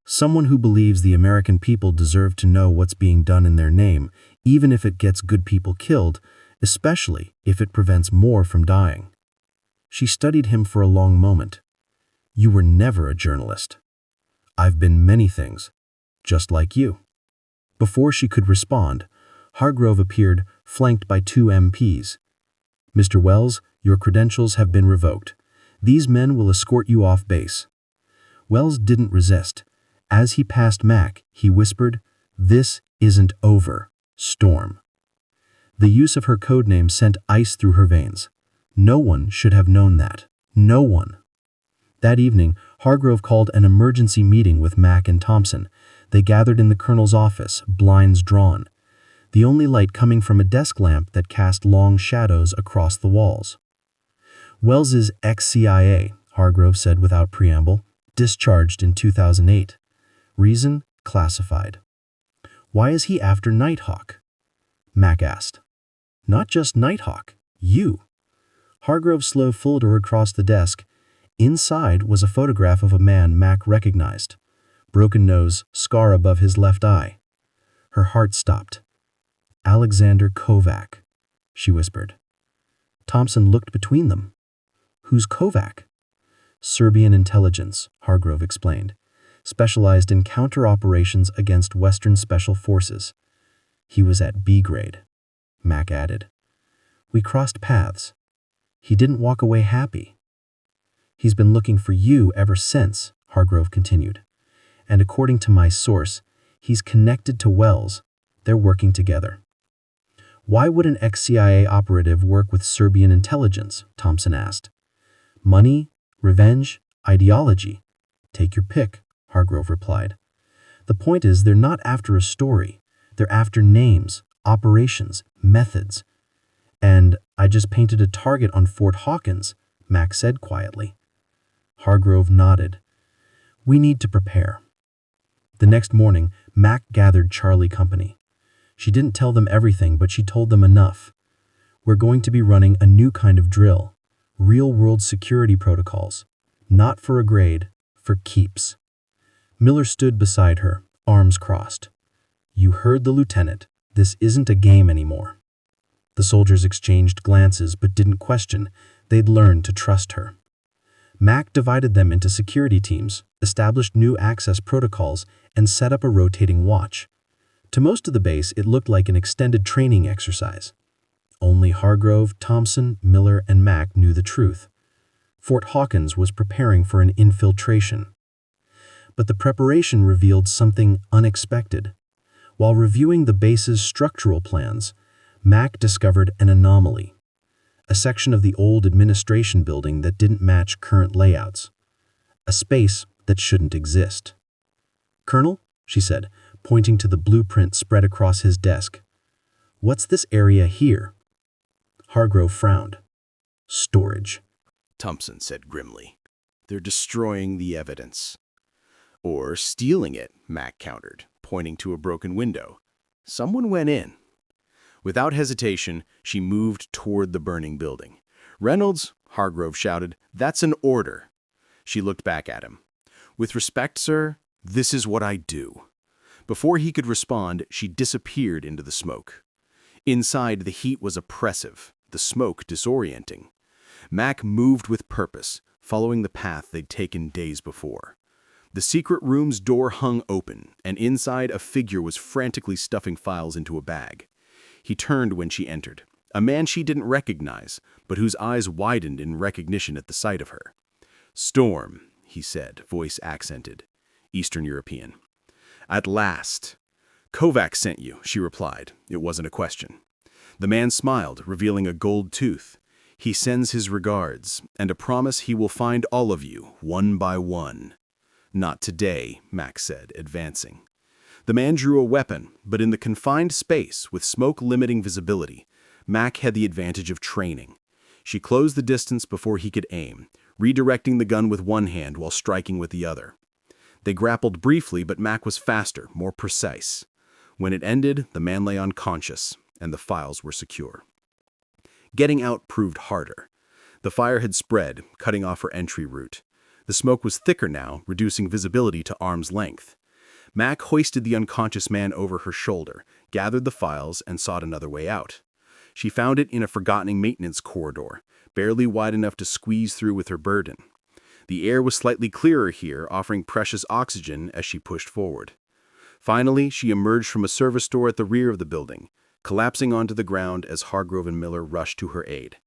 Someone who believes the American people deserve to know what's being done in their name, even if it gets good people killed, especially if it prevents more from dying. She studied him for a long moment. You were never a journalist. I've been many things, just like you. Before she could respond,
Hargrove appeared, flanked by 2 MPs. "Mr. Wells, your credentials have been revoked. These men will escort you off base." Wells didn't resist. As he passed Mac, he whispered, "This isn't over, Storm." The use of her codename sent ice through her veins. No one should have known that. No one. That evening, Hargrove called an emergency meeting with Mac and Thompson. They gathered in the colonel's office, blinds drawn, the only light coming from a desk lamp that cast long shadows across the walls. "Wells is ex-CIA," Hargrove said without preamble, "discharged in 2008. Reason? Classified." "Why is he after Nighthawk?" Mac asked. "Not just Nighthawk, you." Hargrove slowed forward across the desk. Inside was a photograph of a man Mac recognized. Broken nose, scar above his left eye. Her heart stopped. "Alexander Covert," she whispered. Thompson looked between them. "Who's Covert?" "Serbian intelligence," Hargrove explained. "Specialized in counter-operations against Western Special Forces. He was at B grade," Mac added. "We crossed paths. He didn't walk away happy." "He's been looking for you ever since," Hargrove continued. "And according to my source, he's connected to Wells. They're working together." "Why would an ex-CIA operative work with Serbian intelligence?" Thompson asked. "Money, revenge, ideology. Take your pick," Hargrove replied. "The point is they're not after a story. They're after names, operations, methods." "And I just painted a target on Fort Hawkins," Mac said quietly. Hargrove nodded. "We need to prepare." The next morning, Mac gathered Charlie company. She didn't tell them everything, but she told them enough. "We're going to be running a new kind of drill. Real-world security protocols. Not for a grade, for keeps." Miller stood beside her, arms crossed. "You heard the lieutenant. This isn't a game anymore." The soldiers exchanged glances but didn't question. They'd learned to trust her. Mac divided them into security teams, established new access protocols, and set up a rotating watch. To most of the base, it looked like an extended training exercise. Only Hargrove, Thompson, Miller, and Mac knew the truth. Fort Hawkins was preparing for an infiltration. But the preparation revealed something unexpected. While reviewing the base's structural plans, Mac discovered an anomaly. A section of the old administration building that didn't match current layouts. A space that shouldn't exist. "Colonel," she said, pointing to the blueprint spread across his desk. "What's this area here?" Hargrove frowned. "Storage,"
Thompson said grimly. "They're destroying the evidence." "Or stealing it," Mac countered, pointing to a broken window. "Someone went in." Without hesitation, she moved toward the burning building. "Reynolds," Hargrove shouted, "that's an order." She looked back at him. "With respect, sir, this is what I do." Before he could respond, she disappeared into the smoke. Inside, the heat was oppressive, the smoke disorienting. Mac moved with purpose, following the path they'd taken days before. The secret room's door hung open, and inside a figure was frantically stuffing files into a bag. He turned when she entered, a man she didn't recognize, but whose eyes widened in recognition at the sight of her. "Storm," he said, voice accented, Eastern European. "At last." "Kovac sent you," she replied. It wasn't a question. The man smiled, revealing a gold tooth. "He sends his regards, and a promise he will find all of you, one by one." "Not today," Max said, advancing. The man drew a weapon, but in the confined space, with smoke-limiting visibility, Mac had the advantage of training. She closed the distance before he could aim, redirecting the gun with one hand while striking with the other. They grappled briefly, but Mac was faster, more precise. When it ended, the man lay unconscious, and the files were secure. Getting out proved harder. The fire had spread, cutting off her entry route. The smoke was thicker now, reducing visibility to arm's length. Mac hoisted the unconscious man over her shoulder, gathered the files, and sought another way out. She found it in a forgotten maintenance corridor, barely wide enough to squeeze through with her burden. The air was slightly clearer here, offering precious oxygen as she pushed forward. Finally, she emerged from a service door at the rear of the building,
collapsing onto the ground as Hargrove and Miller rushed to her aid.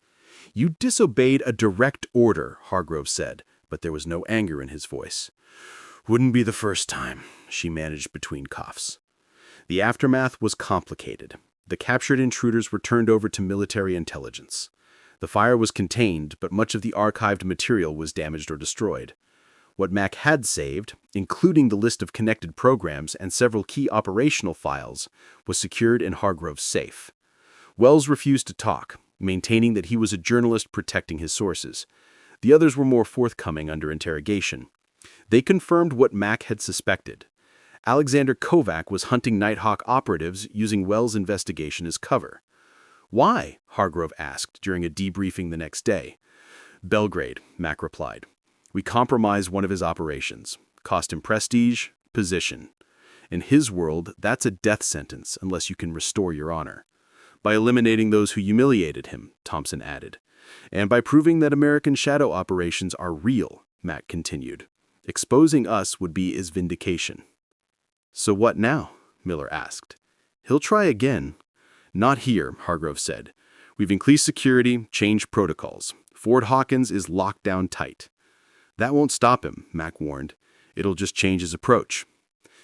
"You disobeyed a direct order," Hargrove said, but there was no anger in his voice. "Wouldn't be the first time," she managed between coughs. The aftermath was complicated. The captured intruders were turned over to military intelligence. The fire was contained, but much of the archived material was damaged or destroyed. What Mac had saved, including the list of connected programs and several key operational files, was secured in Hargrove's safe. Wells refused to talk, maintaining that he was a journalist protecting his sources. The others were more forthcoming under interrogation. They confirmed what Mac had suspected. Alexander Covert was hunting Nighthawk operatives using Wells' investigation as cover. "Why?" Hargrove asked during a debriefing the next day. "Belgrade," Mac replied. "We compromised one of his operations. Cost him prestige, position. In his world, that's a death sentence unless you can restore your honor. By eliminating those who humiliated him," Thompson added. "And by proving that American shadow operations are real," Mac continued. "Exposing us would be his vindication." "So what now?" Miller asked. "He'll try again." "Not here," Hargrove said. "We've increased security, changed protocols. Fort Hawkins is locked down tight." "That won't stop him," Mac warned. "It'll just change his approach."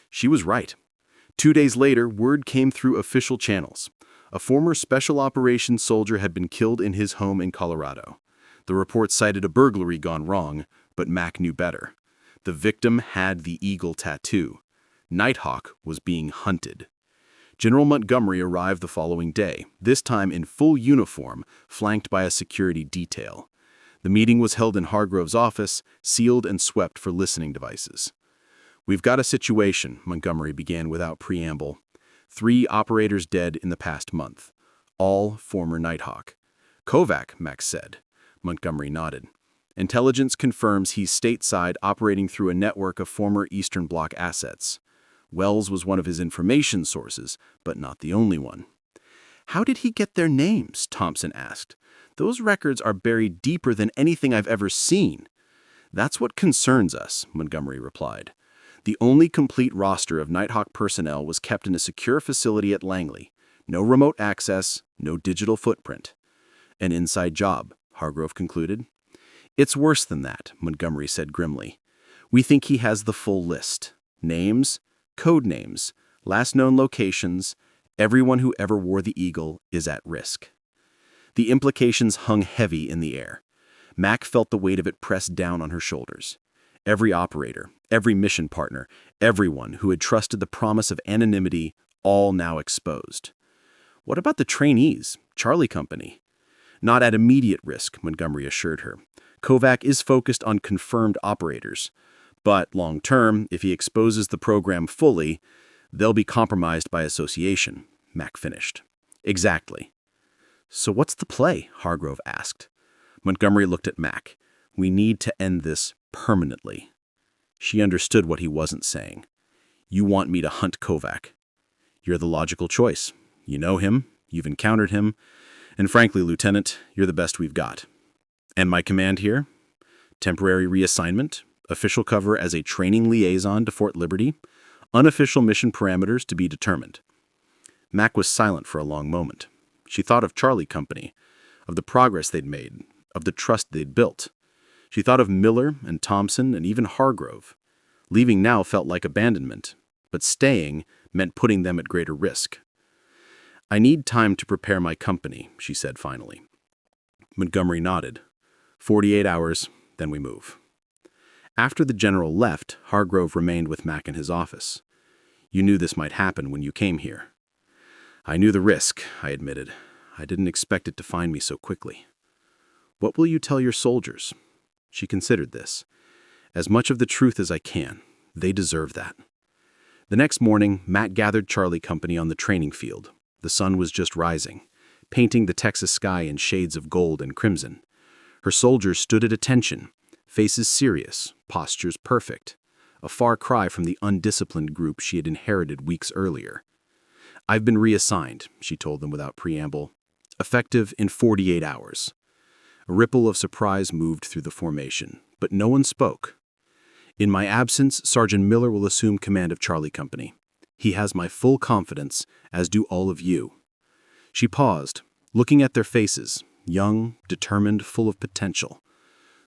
She was right. 2 days later, word came through official channels. A former special operations soldier had been killed in his home in Colorado. The report cited a burglary gone wrong, but Mac knew better. The victim had the eagle tattoo. Nighthawk was being hunted. General Montgomery arrived the following day, this time in full uniform, flanked by a security detail. The meeting was held in Hargrove's office, sealed and swept for listening devices. "We've got a situation," Montgomery began without preamble. 3 operators dead in the past month. All former Nighthawk. "Covert," Max said. Montgomery nodded. "Intelligence confirms he's stateside operating through a network of former Eastern Bloc assets. Wells was one of his information sources, but not the only one." "How did he get their names?" Thompson asked. "Those records are buried deeper than anything I've ever seen." "That's what concerns us," Montgomery replied. "The only complete roster of Nighthawk personnel was kept in a secure facility at Langley. No remote access, no digital footprint." "An inside job," Hargrove concluded. "It's worse than that," Montgomery said grimly. "We think he has the full list. Names, code names, last known locations, everyone who ever wore the eagle is at risk." The implications hung heavy in the air. Mac felt the weight of it pressed down on her shoulders. Every operator, every mission partner, everyone who had trusted the promise of anonymity, all now exposed. "What about the trainees, Charlie Company?" "Not at immediate risk," Montgomery assured her. "Covert is focused on confirmed operators. But long-term, if he exposes the program fully, they'll be compromised by association," Mac finished. "Exactly." "So what's the play?" Hargrove asked. Montgomery looked at Mac. "We need to end this permanently." She understood what he wasn't saying. "You want me to hunt Covert. You're the logical choice. You know him, you've encountered him, and frankly, Lieutenant, you're the best we've got. And my command here? Temporary reassignment, official cover as a training liaison to Fort Liberty, unofficial mission parameters to be determined." Mac was silent for a long moment. She thought of Charlie Company, of the progress they'd made, of the trust they'd built. She thought of Miller and Thompson and even Hargrove. Leaving now felt like abandonment, but staying meant putting them at greater risk. "I need time to prepare my company," she said finally. Montgomery nodded. 48 hours, then we move." After the general left, Hargrove remained with Mac in his office. "You knew this might happen when you came here." "I knew the risk," I admitted. "I didn't expect it to find me so quickly." "What will you tell your soldiers?" She considered this. "As much of the truth as I can. They deserve that." The next morning, Matt gathered Charlie Company on the training field. The sun was just rising, painting the Texas sky in shades of gold and crimson. Her soldiers stood at attention, faces serious, postures perfect, a far cry from the undisciplined group she had inherited weeks earlier. "I've been reassigned," she told them without preamble, "effective in 48 hours. A ripple of surprise moved through the formation, but no one spoke. "In my absence, Sergeant Miller will assume command of Charlie Company. He has my full confidence, as do all of you."
She paused, looking at their faces, young, determined, full of potential.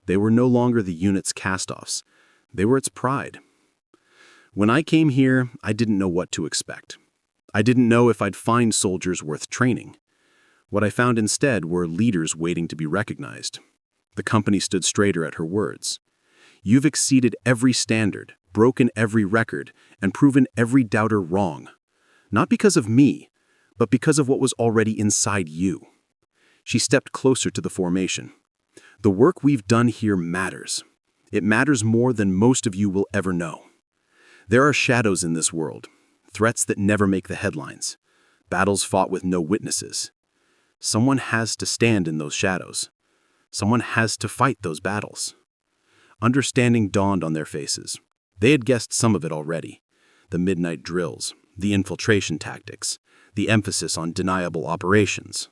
They were no longer the unit's cast-offs. They were its pride. When I came here, I didn't know what to expect. I didn't know if I'd find soldiers worth training. What I found instead were leaders waiting to be recognized. The company stood straighter at her words. You've exceeded every standard, broken every record, and proven every doubter wrong. Not because of me, but because of what was already inside you. She stepped closer to the formation. The work we've done here matters. It matters more than most of you will ever know. There are shadows in this world, threats that never make the headlines, battles fought with no witnesses. Someone has to stand in those shadows. Someone has to fight those battles. Understanding dawned on their faces. They had guessed some of it already. The midnight drills, the infiltration tactics, the emphasis on deniable operations.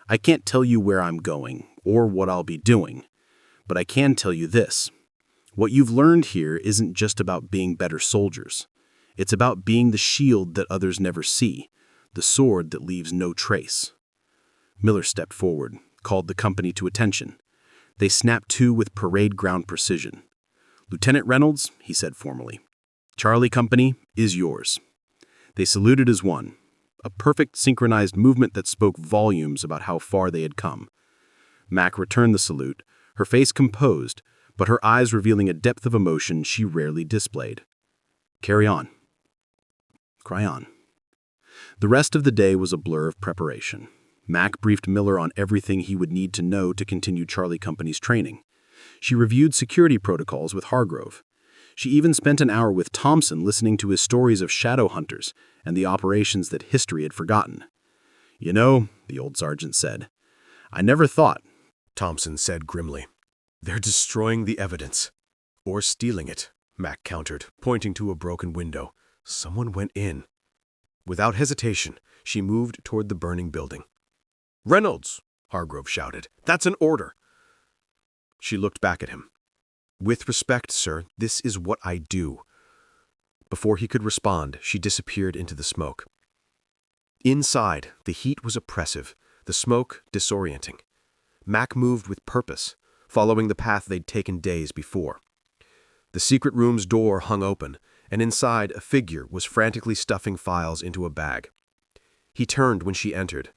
I can't tell you where I'm going or what I'll be doing, but I can tell you this. What you've learned here isn't just about being better soldiers. It's about being the shield that others never see, the sword that leaves no trace. Miller stepped forward, called the company to attention. They snapped to with parade ground precision. Lieutenant Reynolds, he said formally, Charlie Company is yours. They saluted as one, a perfect synchronized movement that spoke volumes about how far they had come. Mac returned the salute, her face composed, but her eyes revealing a depth of emotion she rarely displayed. Carry on. Cry on. The rest of the day was a blur of preparation. Mac briefed Miller on everything he would need to know to continue Charlie Company's training. She reviewed security protocols with Hargrove. She even spent an hour with Thompson listening to his stories of shadow hunters and the operations that history had forgotten. You know, the old sergeant said, I never thought,
Thompson said grimly. They're destroying the evidence. Or stealing it, Mac countered, pointing to a broken window. Someone went in. Without hesitation, she moved toward the burning building. Reynolds, Hargrove shouted. That's an order. She looked back at him. With respect, sir, this is what I do. Before he could respond, she disappeared into the smoke. Inside, the heat was oppressive, the smoke disorienting. Mac moved with purpose, following the path they'd taken days before. The secret room's door hung open, and inside a figure was frantically stuffing files into a bag. He turned when she entered,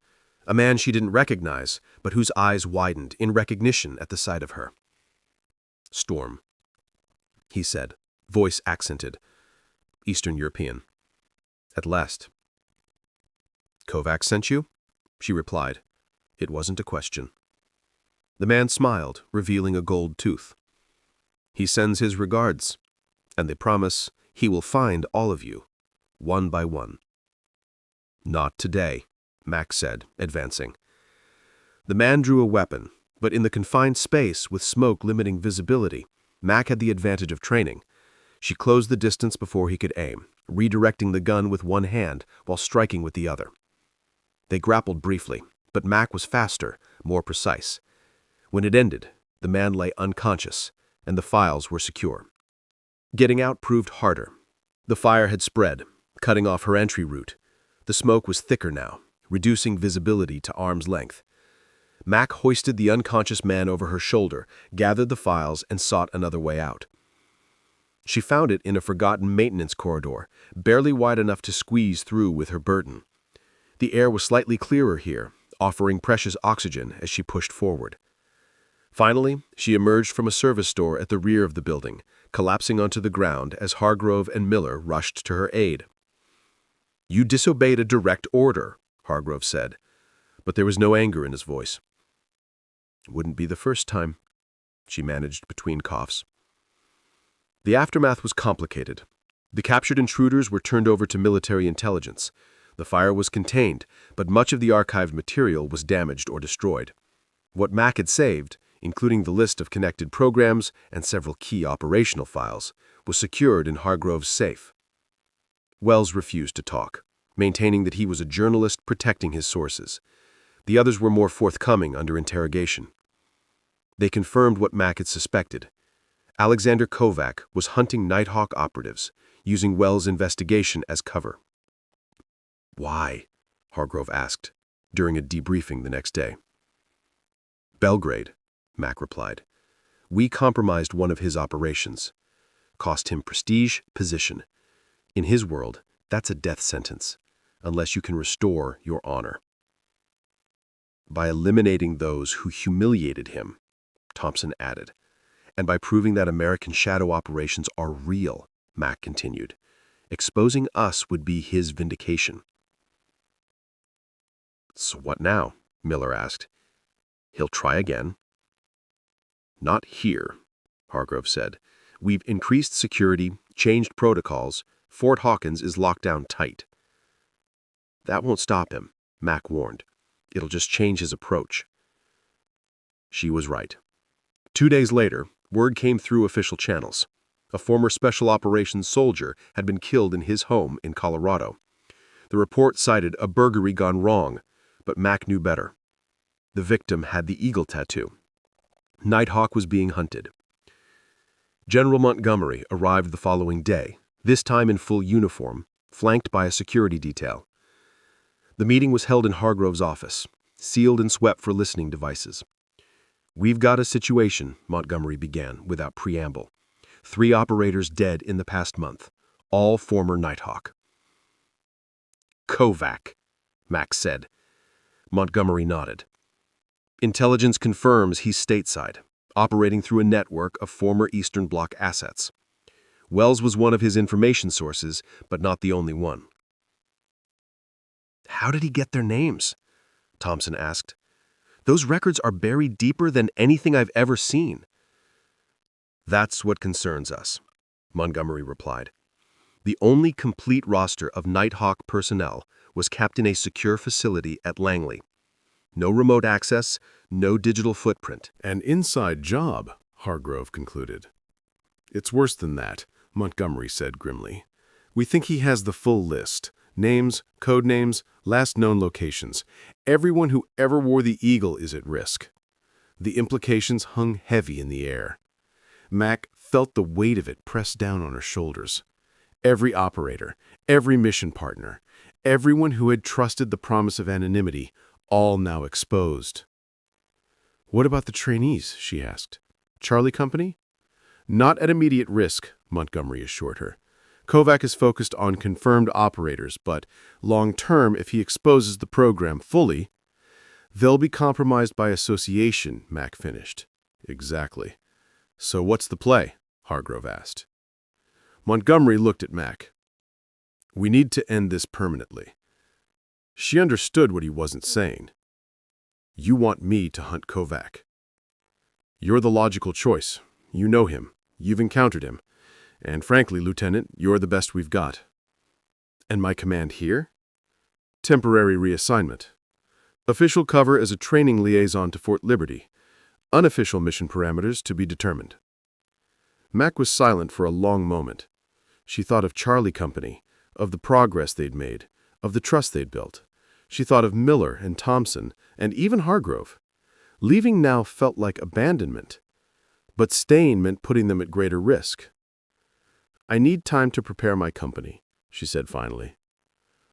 a man she didn't recognize, but whose eyes widened in recognition at the sight of her. Storm, he said, voice accented, Eastern European. At last. Kovac sent you? She replied. It wasn't a question. The man smiled, revealing a gold tooth. He sends his regards, and they promise he will find all of you, one by one. Not today, Max said, advancing. The man drew a weapon, but in the confined space with smoke limiting visibility, Mac had the advantage of training. She closed the distance before he could aim, redirecting the gun with one hand while striking with the other. They grappled briefly, but Mac was faster, more precise. When it ended, the man lay unconscious, and the files were secure. Getting out proved harder. The fire had spread, cutting off her entry route. The smoke was thicker now, reducing visibility to arm's length. Mac hoisted the unconscious man over her shoulder, gathered the files, and sought another way out. She found it in a forgotten maintenance corridor, barely wide enough to squeeze through with her burden. The air was slightly clearer here, offering precious oxygen as she pushed forward. Finally, she emerged from a service door at the rear of the building, collapsing onto the ground as Hargrove and Miller rushed to her aid. You disobeyed a direct order, Hargrove said, but there was no anger in his voice. Wouldn't be the first time, she managed between coughs. The aftermath was complicated. The captured intruders were turned over to military intelligence. The fire was contained, but much of the archived material was damaged or destroyed. What Mac had saved, including the list of connected programs and several key operational files, was secured in Hargrove's safe. Wells refused to talk, maintaining that he was a journalist protecting his sources. The others were more forthcoming under interrogation. They confirmed what Mac had suspected. Alexander Kovac was hunting Nighthawk operatives, using Wells' investigation as cover. Why? Hargrove asked.
during a debriefing the next day. Belgrade, Mac replied. We compromised one of his operations. Cost him prestige, position. In his world, that's a death sentence, unless you can restore your honor. By eliminating those who humiliated him, Thompson added, and by proving that American shadow operations are real, Mac continued. Exposing us would be his vindication. So what now? Miller asked. He'll try again. Not here, Hargrove said. We've increased security, changed protocols. Fort Hawkins is locked down tight. That won't stop him, Mac warned. It'll just change his approach. She was right. 2 days later, word came through official channels. A former Special Operations soldier had been killed in his home in Colorado. The report cited a burglary gone wrong, but Mac knew better. The victim had the eagle tattoo. Nighthawk was being hunted. General Montgomery arrived the following day, this time in full uniform, flanked by a security detail. The meeting was held in Hargrove's office, sealed and swept for listening devices. We've got a situation, Montgomery began, without preamble. 3 operators dead in the past month, all former Nighthawk. Covert, Max said. Montgomery nodded. Intelligence confirms he's stateside, operating through a network of former Eastern Bloc assets. Wells was one of his information sources, but not the only one. How did he get their names? Thompson asked. Those records are buried deeper than anything I've ever seen. That's what concerns us, Montgomery replied. The only complete roster of Nighthawk personnel was kept in a secure facility at Langley. No remote access, no digital footprint.
An inside job, Hargrove concluded. It's worse than that, Montgomery said grimly. We think he has the full list. Names, code names, last known locations. Everyone who ever wore the eagle is at risk. The implications hung heavy in the air. Mac felt the weight of it pressed down on her shoulders. Every operator, every mission partner, everyone who had trusted the promise of anonymity, all now exposed. What about the trainees? She asked. Charlie Company? Not at immediate risk, Montgomery assured her. Kovac is focused on confirmed operators, but long-term, if he exposes the program fully, they'll be compromised by association, Mac finished. Exactly. So what's the play? Hargrove asked. Montgomery looked at Mac. We need to end this permanently. She understood what he wasn't saying. You want me to hunt Kovac. You're the logical choice. You know him. You've encountered him. And frankly, Lieutenant, you're the best we've got. And my command here? Temporary reassignment. Official cover as a training liaison to Fort Liberty. Unofficial mission parameters to be determined. Mac was silent for a long moment. She thought of Charlie Company, of the progress they'd made, of the trust they'd built. She thought of Miller and Thompson, and even Hargrove. Leaving now felt like abandonment, but staying meant putting them at greater risk. I need time to prepare my company, she said finally.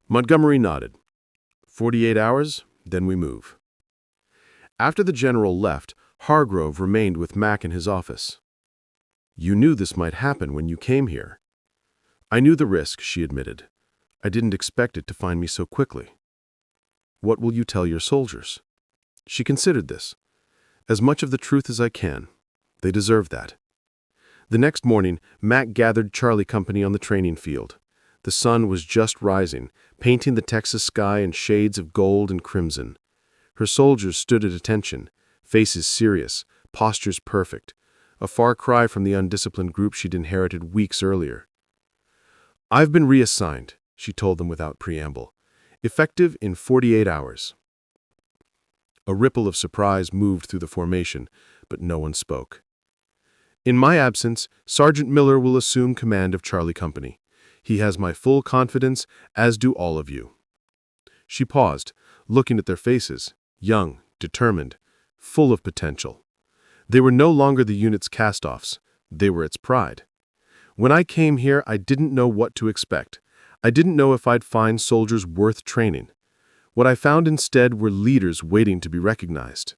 Montgomery nodded. 48 hours, then we move. After the general left, Hargrove remained with Mac in his office. You knew this might happen when you came here. I knew the risk, she admitted. I didn't expect it to find me so quickly. What will you tell your soldiers? She considered this. As much of the truth as I can. They deserve that. The next morning, Mac gathered Charlie Company on the training field. The sun was just rising, painting the Texas sky in shades of gold and crimson. Her soldiers stood at attention, faces serious, postures perfect, a far cry from the undisciplined group she'd inherited weeks earlier. I've been reassigned, she told them without preamble, effective in 48 hours. A ripple of surprise moved through the formation, but no one spoke. In my absence, Sergeant Miller will assume command of Charlie Company. He has my full confidence, as do all of you. She paused, looking at their faces, young, determined, full of potential. They were no longer the unit's cast-offs. They were its pride. When I came here, I didn't know what to expect. I didn't know if I'd find soldiers worth training.
What I found instead were leaders waiting to be recognized.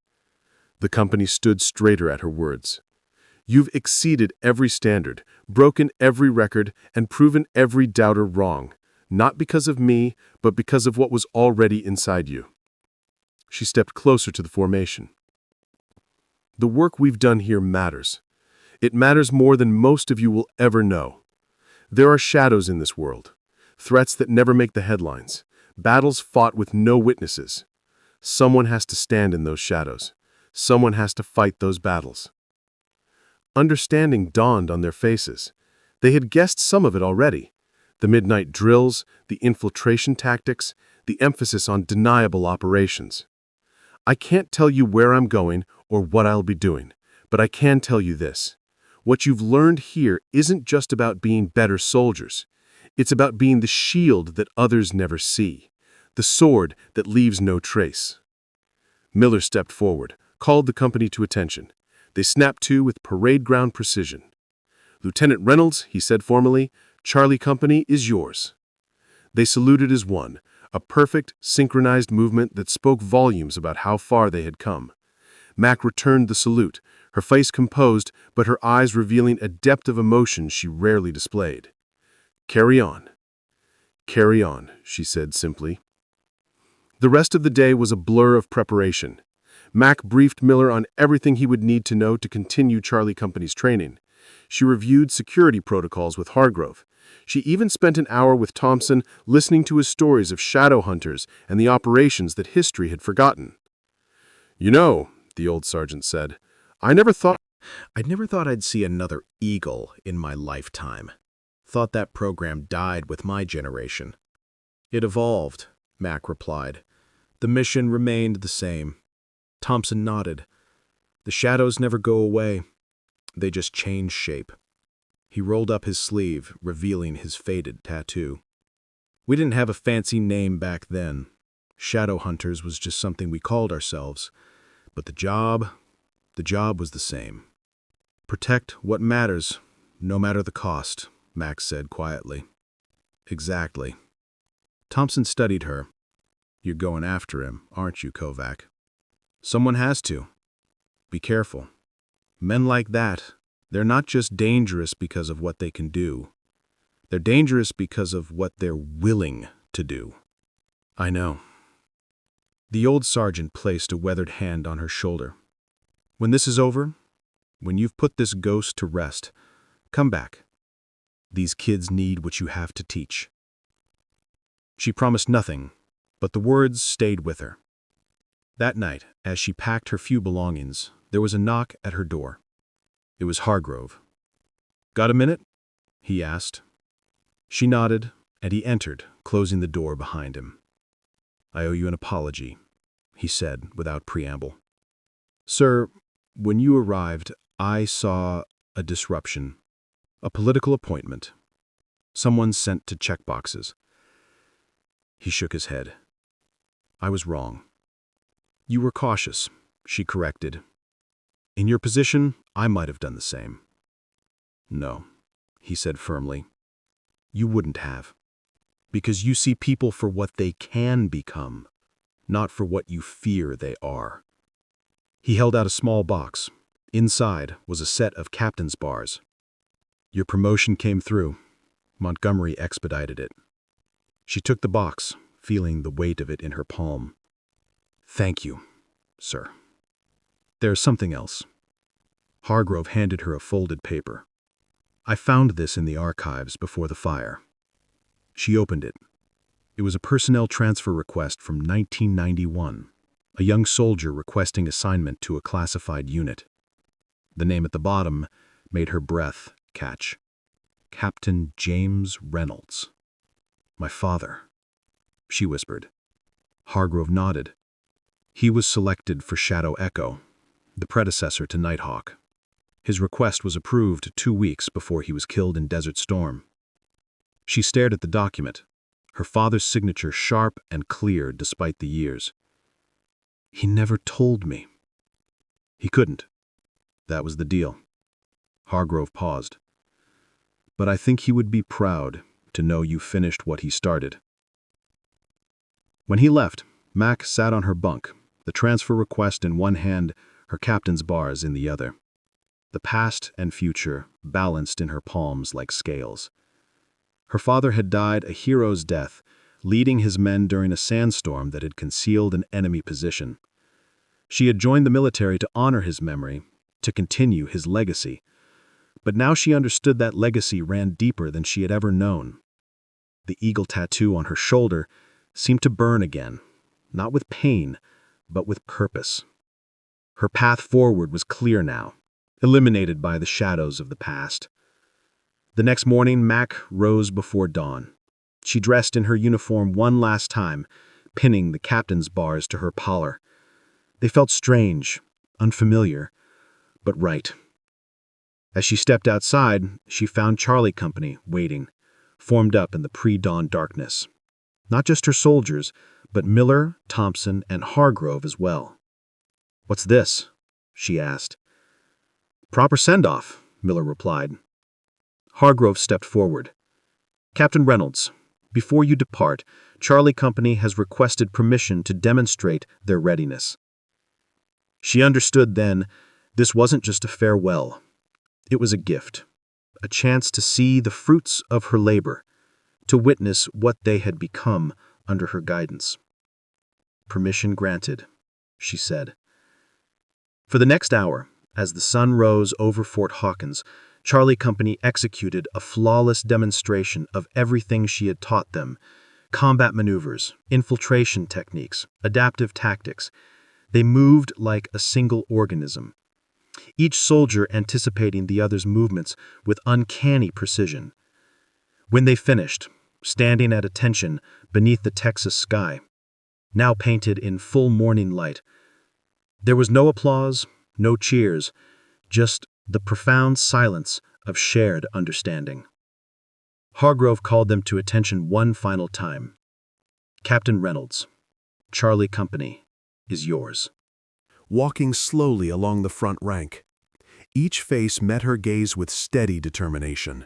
The company stood straighter at her words. You've exceeded every standard, broken every record, and proven every doubter wrong, not because of me, but because of what was already inside you. She stepped closer to the formation. The work we've done here matters. It matters more than most of you will ever know. There are shadows in this world, threats that never make the headlines, battles fought with no witnesses. Someone has to stand in those shadows. Someone has to fight those battles. Understanding dawned on their faces. They had guessed some of it already. The midnight drills, the infiltration tactics, the emphasis on deniable operations. I can't tell you where I'm going or what I'll be doing, but I can tell you this. What you've learned here isn't just about being better soldiers. It's about being the shield that others never see, the sword that leaves no trace. Miller stepped forward, called the company to attention. They snapped to with parade ground precision. Lieutenant Reynolds, he said formally, Charlie Company is yours. They saluted as one, a perfect, synchronized movement that spoke volumes about how far they had come. Mac returned the salute, her face composed, but her eyes revealing a depth of emotion she rarely displayed. Carry on. Carry on, she said simply. The rest of the day was a blur of preparation. Mac briefed Miller on everything he would need to know to continue Charlie Company's training. She reviewed security protocols with Hargrove. She even spent an hour with Thompson listening to his stories of shadow hunters and the operations that history had forgotten. You know, the old sergeant said, I never thought I'd see another eagle in my lifetime. Thought that program died with my generation. It evolved, Mac replied. The mission remained the same. Thompson nodded. The shadows never go away. They just change shape. He rolled up his sleeve, revealing his faded tattoo. We didn't have a fancy name back then. Shadow Hunters was just something we called ourselves. But the job was the same. Protect what matters, no matter the cost, Max said quietly. Exactly. Thompson studied her. You're going after him, aren't you, Kovac? Someone has to. Be careful. Men like that, they're not just dangerous because of what they can do. They're dangerous because of what they're willing to do. I know. The old sergeant placed a weathered hand on her shoulder. When this is over, when you've put this ghost to rest, come back. These kids need what you have to teach. She promised nothing, but the words stayed with her. That night, as she packed her few belongings, there was a knock at her door. It was Hargrove. Got a minute? He asked. She nodded, and he entered, closing the door behind him. I owe you an apology, he said without preamble. Sir, when you arrived, I saw a disruption, a political appointment, someone sent to check boxes. He shook his head. I was wrong. You were cautious, she corrected. In your position, I might have done the same. No, he said firmly. You wouldn't have. Because you see people for what they can become, not for what you fear they are. He held out a small box. Inside was a set of captain's bars. Your promotion came through. Montgomery expedited it. She took the box, feeling the weight of it in her palm. Thank you, sir. There's something else. Hargrove handed her a folded paper. I found this in the archives before the fire. She opened it. It was a personnel transfer request from 1991, a young soldier requesting assignment to a classified unit. The name at the bottom made her breath catch. Captain James Reynolds. My father, she whispered. Hargrove nodded. He was selected for Shadow Echo, the predecessor to Nighthawk. His request was approved 2 weeks before he was killed in Desert Storm. She stared at the document, her father's signature sharp and clear despite the years. He never told me. He couldn't. That was the deal. Hargrove paused. But I think he would be proud to know you finished what he started. When he left,
Mac sat on her bunk, the transfer request in one hand, her captain's bars in the other. The past and future balanced in her palms like scales. Her father had died a hero's death, leading his men during a sandstorm that had concealed an enemy position. She had joined the military to honor his memory, to continue his legacy. But now she understood that legacy ran deeper than she had ever known. The eagle tattoo on her shoulder seemed to burn again, not with pain, but with purpose. Her path forward was clear now, eliminated by the shadows of the past. The next morning, Mac rose before dawn. She dressed in her uniform one last time, pinning the captain's bars to her collar. They felt strange, unfamiliar, but right. As she stepped outside, she found Charlie Company waiting, formed up in the pre-dawn darkness. Not just her soldiers, but Miller, Thompson, and Hargrove as well. "What's this?" she asked. "Proper send-off," Miller replied. Hargrove stepped forward. "Captain Reynolds, before you depart, Charlie Company has requested permission to demonstrate their readiness." She understood then this wasn't just a farewell. It was a gift, a chance to see the fruits of her labor, to witness what they had become under her guidance. "Permission granted," she said. For the next hour, as the sun rose over Fort Hawkins, Charlie Company executed a flawless demonstration of everything she had taught them: combat maneuvers, infiltration techniques, adaptive tactics. They moved like a single organism, each soldier anticipating the other's movements with uncanny precision. When they finished, standing at attention beneath the Texas sky, now painted in full morning light, there was no applause, no cheers, just the profound silence of shared understanding. Hargrove called them to attention one final time. "Captain Reynolds, Charlie Company is yours."
Walking slowly along the front rank, each face met her gaze with steady determination.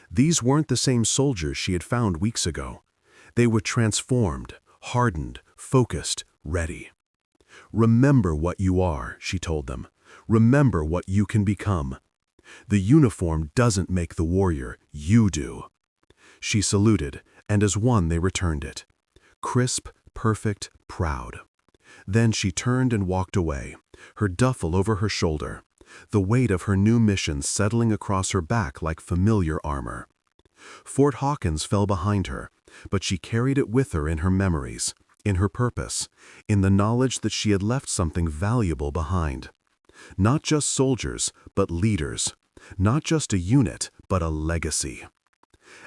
These weren't the same soldiers she had found weeks ago. They were transformed, hardened, focused, ready. "Remember what you are," she told them. "Remember what you can become. The uniform doesn't make the warrior, you do." She saluted, and as one they returned it. Crisp, perfect, proud. Then she turned and walked away, her duffel over her shoulder, the weight of her new mission settling across her back like familiar armor. Fort Hawkins fell behind her, but she carried it with her in her memories, in her purpose, in the knowledge that she had left something valuable behind. Not just soldiers, but leaders. Not just a unit, but a legacy.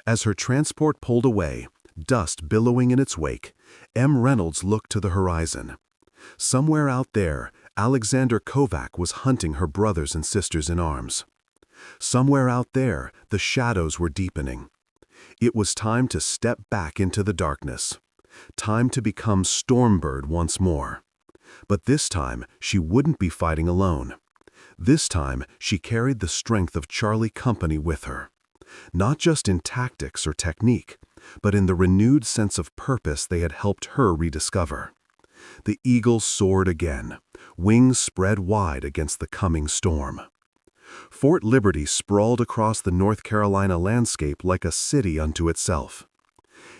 As her transport pulled away, dust billowing in its wake, M. Reynolds looked to the horizon. Somewhere out there, Alexander Kovac was hunting her brothers and sisters in arms. Somewhere out there, the shadows were deepening. It was time to step back into the darkness. Time to become Stormbird once more. But this time, she wouldn't be fighting alone. This time, she carried the strength of Charlie Company with her. Not just in tactics or technique, but in the renewed sense of purpose they had helped her rediscover. The eagle soared again, wings spread wide against the coming storm. Fort Liberty sprawled across the North Carolina landscape like a city unto itself.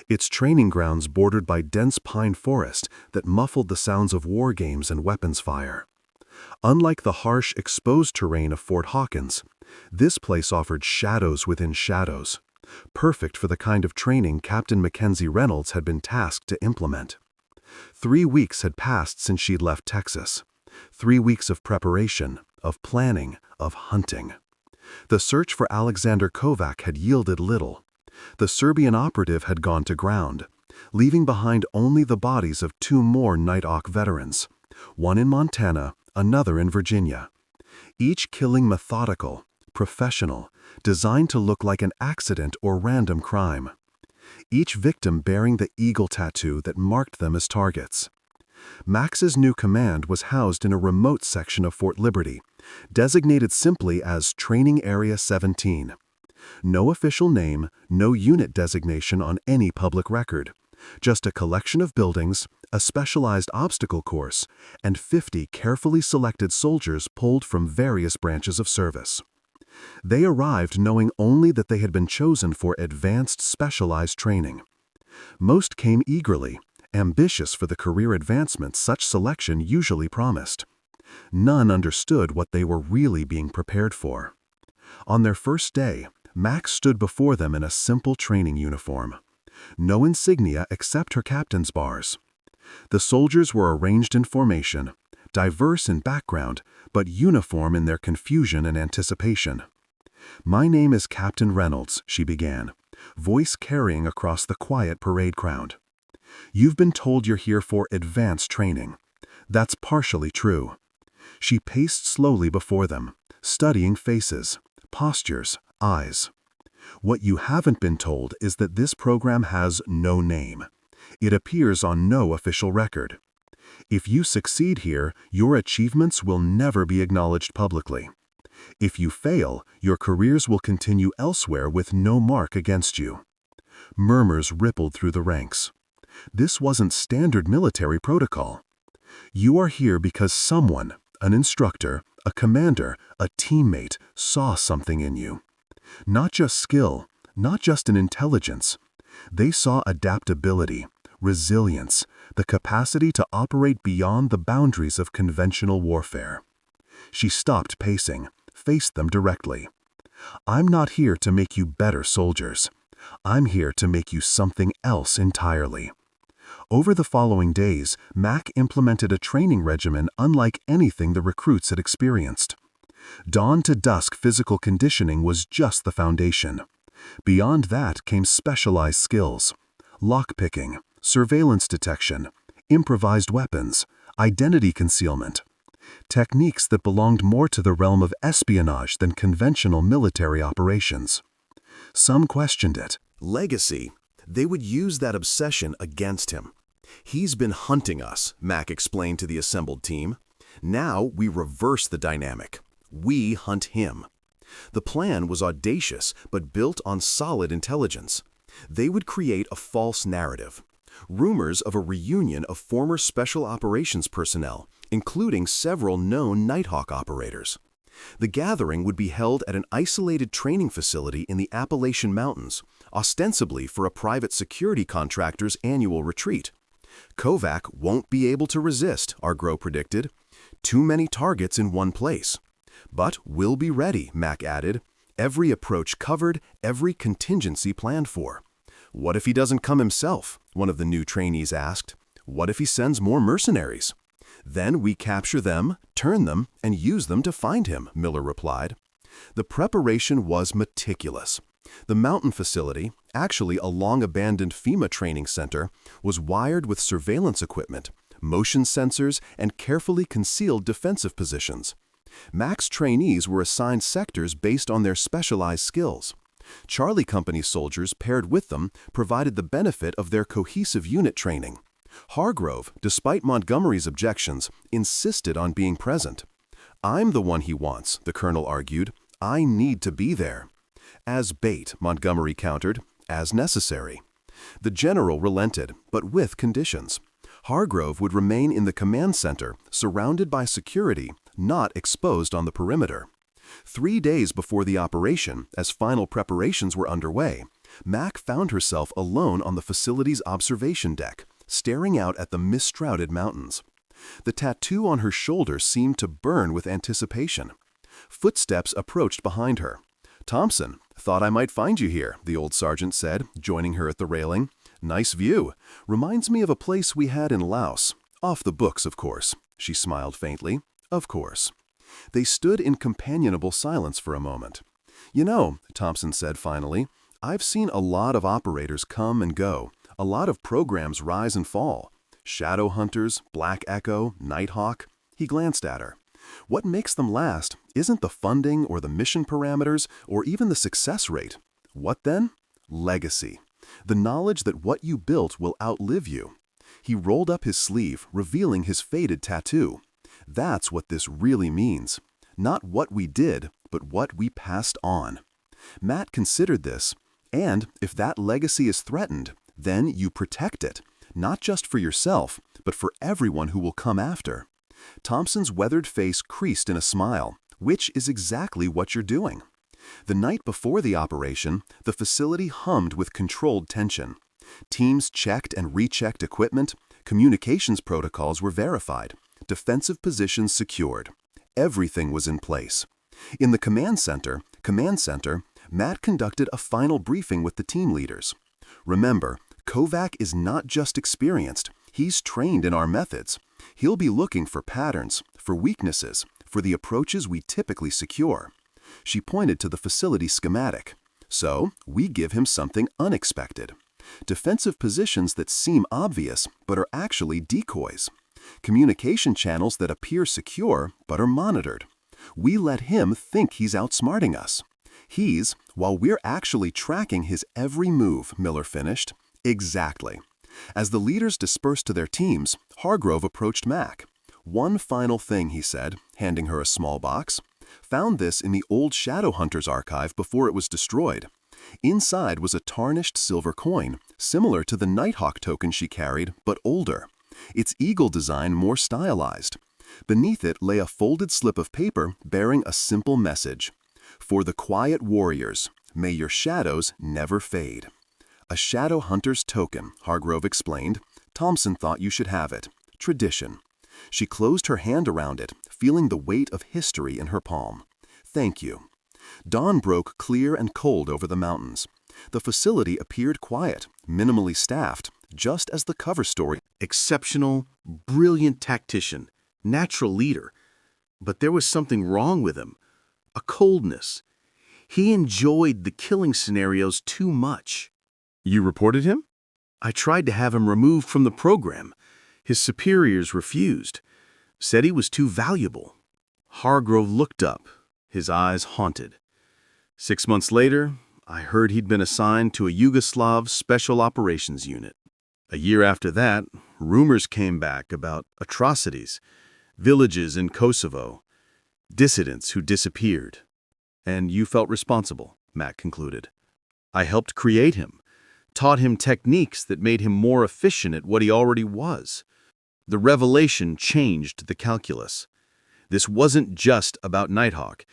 Its training grounds bordered by dense pine forest that muffled the sounds of war games and weapons fire. Unlike the harsh, exposed terrain of Fort Hawkins, this place offered shadows within shadows, perfect for the kind of training Captain Mackenzie Reynolds had been tasked to implement. 3 weeks had passed since she'd left Texas. 3 weeks of preparation, of planning, of hunting. The search for Alexander Kovac had yielded little. The Serbian operative had gone to ground, leaving behind only the bodies of 2 more Night Hawk veterans, one in Montana, another in Virginia. Each killing methodical, professional, designed to look like an accident or random crime. Each victim bearing the eagle tattoo that marked them as targets. Max's new command was housed in a remote section of Fort Liberty, designated simply as Training Area 17. No official name, no unit designation on any public record,
Just a collection of buildings, a specialized obstacle course, and 50 carefully selected soldiers pulled from various branches of service. They arrived knowing only that they had been chosen for advanced specialized training. Most came eagerly, ambitious for the career advancement such selection usually promised. None understood what they were really being prepared for. On their first day, Max stood before them in a simple training uniform. No insignia except her captain's bars. The soldiers were arranged in formation, diverse in background, but uniform in their confusion and anticipation. "My name is Captain Reynolds," she began, voice carrying across the quiet parade crowd. "You've been told you're here for advanced training. That's partially true." She paced slowly before them, studying faces, postures, eyes. "What you haven't been told is that this program has no name. It appears on no official record. If you succeed here, your achievements will never be acknowledged publicly. If you fail, your careers will continue elsewhere with no mark against you." Murmurs rippled through the ranks. This wasn't standard military protocol. "You are here because someone, an instructor, a commander, a teammate, saw something in you. Not just skill, not just an intelligence. They saw adaptability, resilience, the capacity to operate beyond the boundaries of conventional warfare." She stopped pacing, faced them directly. "I'm not here to make you better soldiers. I'm here to make you something else entirely." Over the following days, Mac implemented a training regimen unlike anything the recruits had experienced. Dawn to dusk physical conditioning was just the foundation. Beyond that came specialized skills: lockpicking, surveillance detection, improvised weapons, identity concealment. Techniques that belonged more to the realm of espionage than conventional military operations. Some questioned it.
Legacy. They would use that obsession against him. "He's been hunting us," Mac explained to the assembled team. "Now we reverse the dynamic. We hunt him." The plan was audacious, but built on solid intelligence. They would create a false narrative. Rumors of a reunion of former special operations personnel, including several known Nighthawk operators. The gathering would be held at an isolated training facility in the Appalachian Mountains, ostensibly for a private security contractor's annual retreat. "Kovac won't be able to resist," Argro predicted. "Too many targets in one place." "But we'll be ready," Mac added. "Every approach covered, every contingency planned for." "What if he doesn't come himself?" one of the new trainees asked. "What if he sends more mercenaries?" "Then we capture them, turn them, and use them to find him," Miller replied. The preparation was meticulous. The mountain facility, actually a long-abandoned FEMA training center, was wired with surveillance equipment, motion sensors, and carefully concealed defensive positions. Mac's trainees were assigned sectors based on their specialized skills. Charlie Company soldiers paired with them provided the benefit of their cohesive unit training. Hargrove, despite Montgomery's objections, insisted on being present. "I'm the one he wants," the colonel argued. "I need to be there." "As bait," Montgomery countered, "as necessary." The general relented, but with conditions. Hargrove would remain in the command center, surrounded by security, not exposed on the perimeter. 3 days before the operation, as final preparations were underway, Mac found herself alone on the facility's observation deck, staring out at the mist-shrouded mountains. The tattoo on her shoulder seemed to burn with anticipation. Footsteps approached behind her. "Thompson, thought I might find you here," the old sergeant said, joining her at the railing. "Nice view. Reminds me of a place we had in Laos. Off the books, of course." She smiled faintly. "Of course." They stood in companionable silence for a moment. "You know," Thompson said finally, "I've seen a lot of operators come and go, a lot of programs rise and fall. Shadow Hunters, Black Echo, Nighthawk." He glanced at her. "What makes them last isn't the funding or the mission parameters or even the success rate. What then? Legacy. The knowledge that what you built will outlive you." He rolled up his sleeve, revealing his faded tattoo. "That's what this really means. Not what we did, but what we passed on." Matt considered this, and if that legacy is threatened,
Then you protect it, not just for yourself, but for everyone who will come after. Thompson's weathered face creased in a smile, which is exactly what you're doing. The night before the operation, the facility hummed with controlled tension. Teams checked and rechecked equipment, communications protocols were verified, defensive positions secured. Everything was in place. In the command center, Matt conducted a final briefing with the team leaders. Remember, Kovac is not just experienced, he's trained in our methods. He'll be looking for patterns, for weaknesses, for the approaches we typically secure. She pointed to the facility schematic. So, we give him something unexpected. Defensive positions that seem obvious, but are actually decoys. Communication channels that appear secure, but are monitored. We let him think he's outsmarting us. While we're actually tracking his every move, Miller finished. Exactly. As the leaders dispersed to their teams, Hargrove approached Mac. One final thing, he said, handing her a small box. Found this in the old Shadowhunters archive before it was destroyed. Inside was a tarnished silver coin, similar to the Nighthawk token she carried, but older. Its eagle design more stylized. Beneath it lay a folded slip of paper bearing a simple message. For the quiet warriors, may your shadows never fade. A Shadowhunters token, Hargrove explained. Thompson thought you should have it. Tradition. She closed her hand around it, feeling the weight of history in her palm. Thank you. Dawn broke clear and cold over the mountains. The facility appeared quiet, minimally staffed, just as the cover story.
Exceptional, brilliant tactician, natural leader. But there was something wrong with him. A coldness. He enjoyed the killing scenarios too much.
You reported him?
I tried to have him removed from the program. His superiors refused. Said he was too valuable. Hargrove looked up, his eyes haunted. 6 months later, I heard he'd been assigned to a Yugoslav Special Operations Unit. A year after that, rumors came back about atrocities, villages in Kosovo, dissidents who disappeared. And you felt responsible, Matt concluded. I helped create him, taught him techniques that made him more efficient at what he already was. The revelation changed the calculus. This wasn't just about Nighthawk.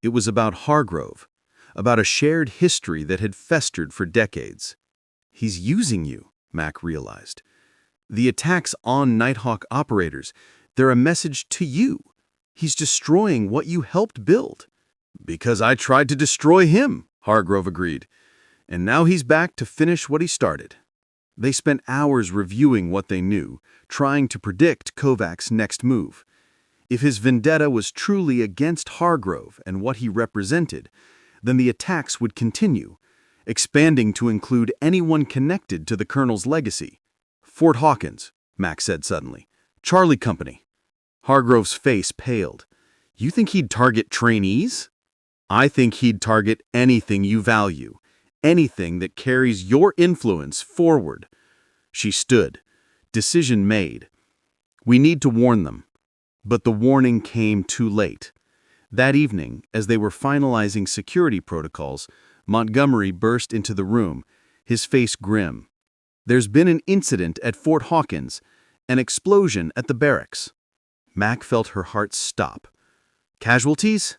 It was about Hargrove, about a shared history that had festered for decades. He's using you, Mac realized. The attacks on Nighthawk operators, they're a message to you. He's destroying what you helped build. Because I tried to destroy him, Hargrove agreed. And now he's back to finish what he started. They spent hours reviewing what they knew, trying to predict Kovac's next move. If his vendetta was truly against Hargrove and what he represented, then the attacks would continue, expanding to include anyone connected to the Colonel's legacy. Fort Hawkins, Mac said suddenly. Charlie Company. Hargrove's face paled. You think he'd target trainees? I think he'd target anything you value, anything that carries your influence forward. She stood. Decision made. We need to warn them. But the warning came too late. That evening, as they were finalizing security protocols, Montgomery burst into the room, his face grim. There's been an incident at Fort Hawkins, an explosion at the barracks. Mac felt her heart stop. Casualties?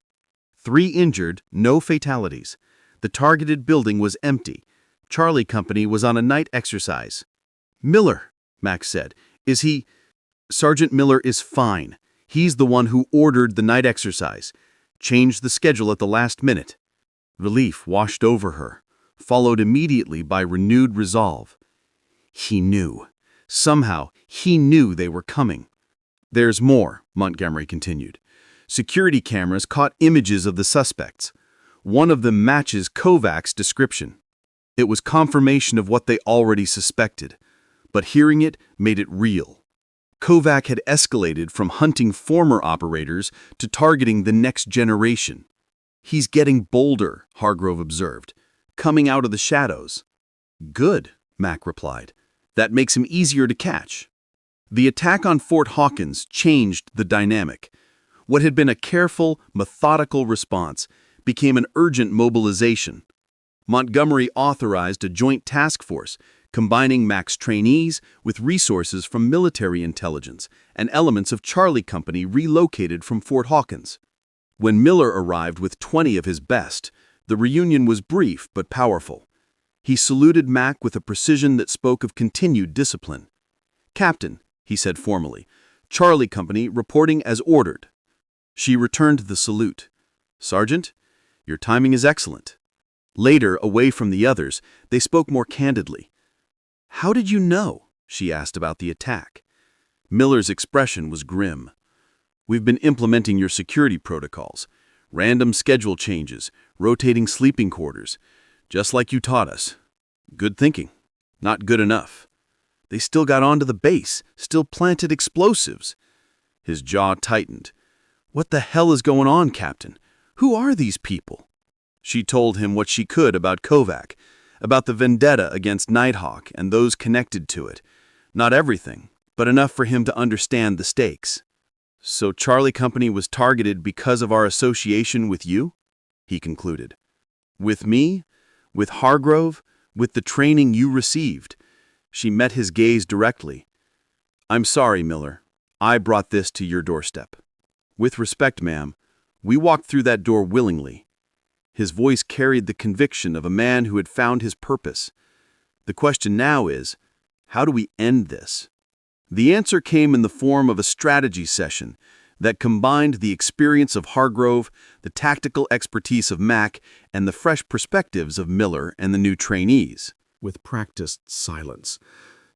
3 injured, no fatalities. The targeted building was empty. Charlie Company was on a night exercise. Miller, Mac said. Is he? Sergeant Miller is fine. He's the one who ordered the night exercise. Changed the schedule at the last minute. Relief washed over her, followed immediately by renewed resolve. He knew. Somehow, he knew they were coming. There's more, Montgomery continued. Security cameras caught images of the suspects. One of them matches Kovac's description. It was confirmation of what they already suspected, but hearing it made it real. Kovac had escalated from hunting former operators to targeting the next generation. He's getting bolder, Hargrove observed, coming out of the shadows. Good, Mac replied. That makes him easier to catch. The attack on Fort Hawkins changed the dynamic. What had been a careful, methodical response became an urgent mobilization. Montgomery authorized a joint task force,
combining Mac's trainees with resources from military intelligence and elements of Charlie Company relocated from Fort Hawkins. When Miller arrived with 20 of his best, the reunion was brief but powerful. He saluted Mac with a precision that spoke of continued discipline. "Captain," he said formally, "Charlie Company reporting as ordered." She returned the salute. "Sergeant, your timing is excellent." Later, away from the others, they spoke more candidly. "How did you know?" she asked about the attack. Miller's expression was grim. "We've been implementing your security protocols. Random schedule changes, rotating sleeping quarters. Just like you taught us. Good thinking. Not good enough. They still got onto the base, still planted explosives." His jaw tightened. "What the hell is going on, Captain? Who are these people?" She told him what she could about Covert, about the vendetta against Nighthawk and those connected to it. Not everything, but enough for him to understand the stakes. "So Charlie Company was targeted because of our association with you?" he concluded. "With me? With Hargrove? With the training you received?" She met his gaze directly. "I'm sorry, Miller. I brought this to your doorstep. With respect, ma'am, we walked through that door willingly." His voice carried the conviction of a man who had found his purpose. "The question now is, how do we end this?" The answer came in the form of a strategy session that combined the experience of Hargrove, the tactical expertise of Mac, and the fresh perspectives of Miller and the new trainees.
With practiced silence,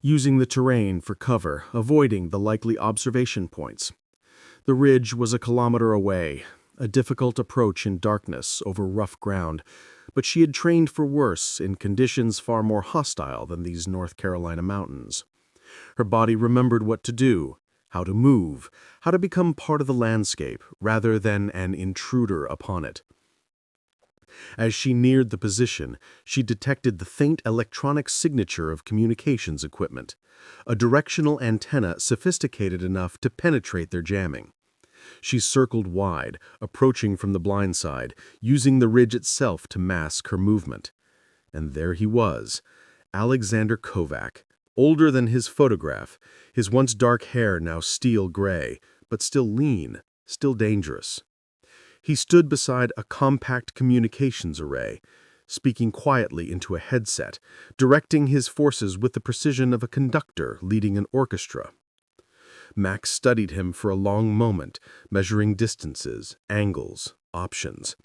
using the terrain for cover, avoiding the likely observation points. The ridge was a kilometer away, a difficult approach in darkness over rough ground, but she had trained for worse in conditions far more hostile than these North Carolina mountains. Her body remembered what to do, how to move, how to become part of the landscape rather than an intruder upon it. As she neared the position, she detected the faint electronic signature of communications equipment, a directional antenna sophisticated enough to penetrate their jamming. She circled wide, approaching from the blind side, using the ridge itself to mask her movement. And there he was, Alexander Covert, older than his photograph, his once dark hair now steel gray, but still lean, still dangerous. He stood beside a compact communications array, speaking quietly into a headset, directing his forces with the precision of a conductor leading an orchestra. Max studied him for a long moment, measuring distances, angles, options.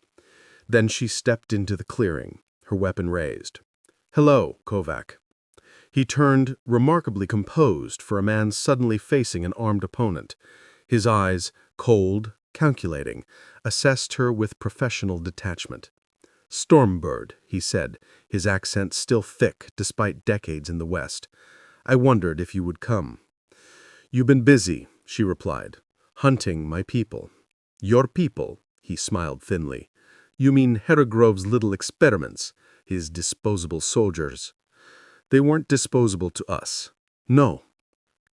Then she stepped into the clearing, her weapon raised. "Hello, Covert." He turned, remarkably composed for a man suddenly facing an armed opponent. His eyes, cold, calculating, assessed her with professional detachment. "Stormbird," he said, his accent still thick despite decades in the West. "I wondered if you would come." "You've been busy," she replied, "hunting my people." "Your people?" he smiled thinly. "You mean Hargrove's little experiments, his disposable soldiers." "They weren't disposable to us." "No."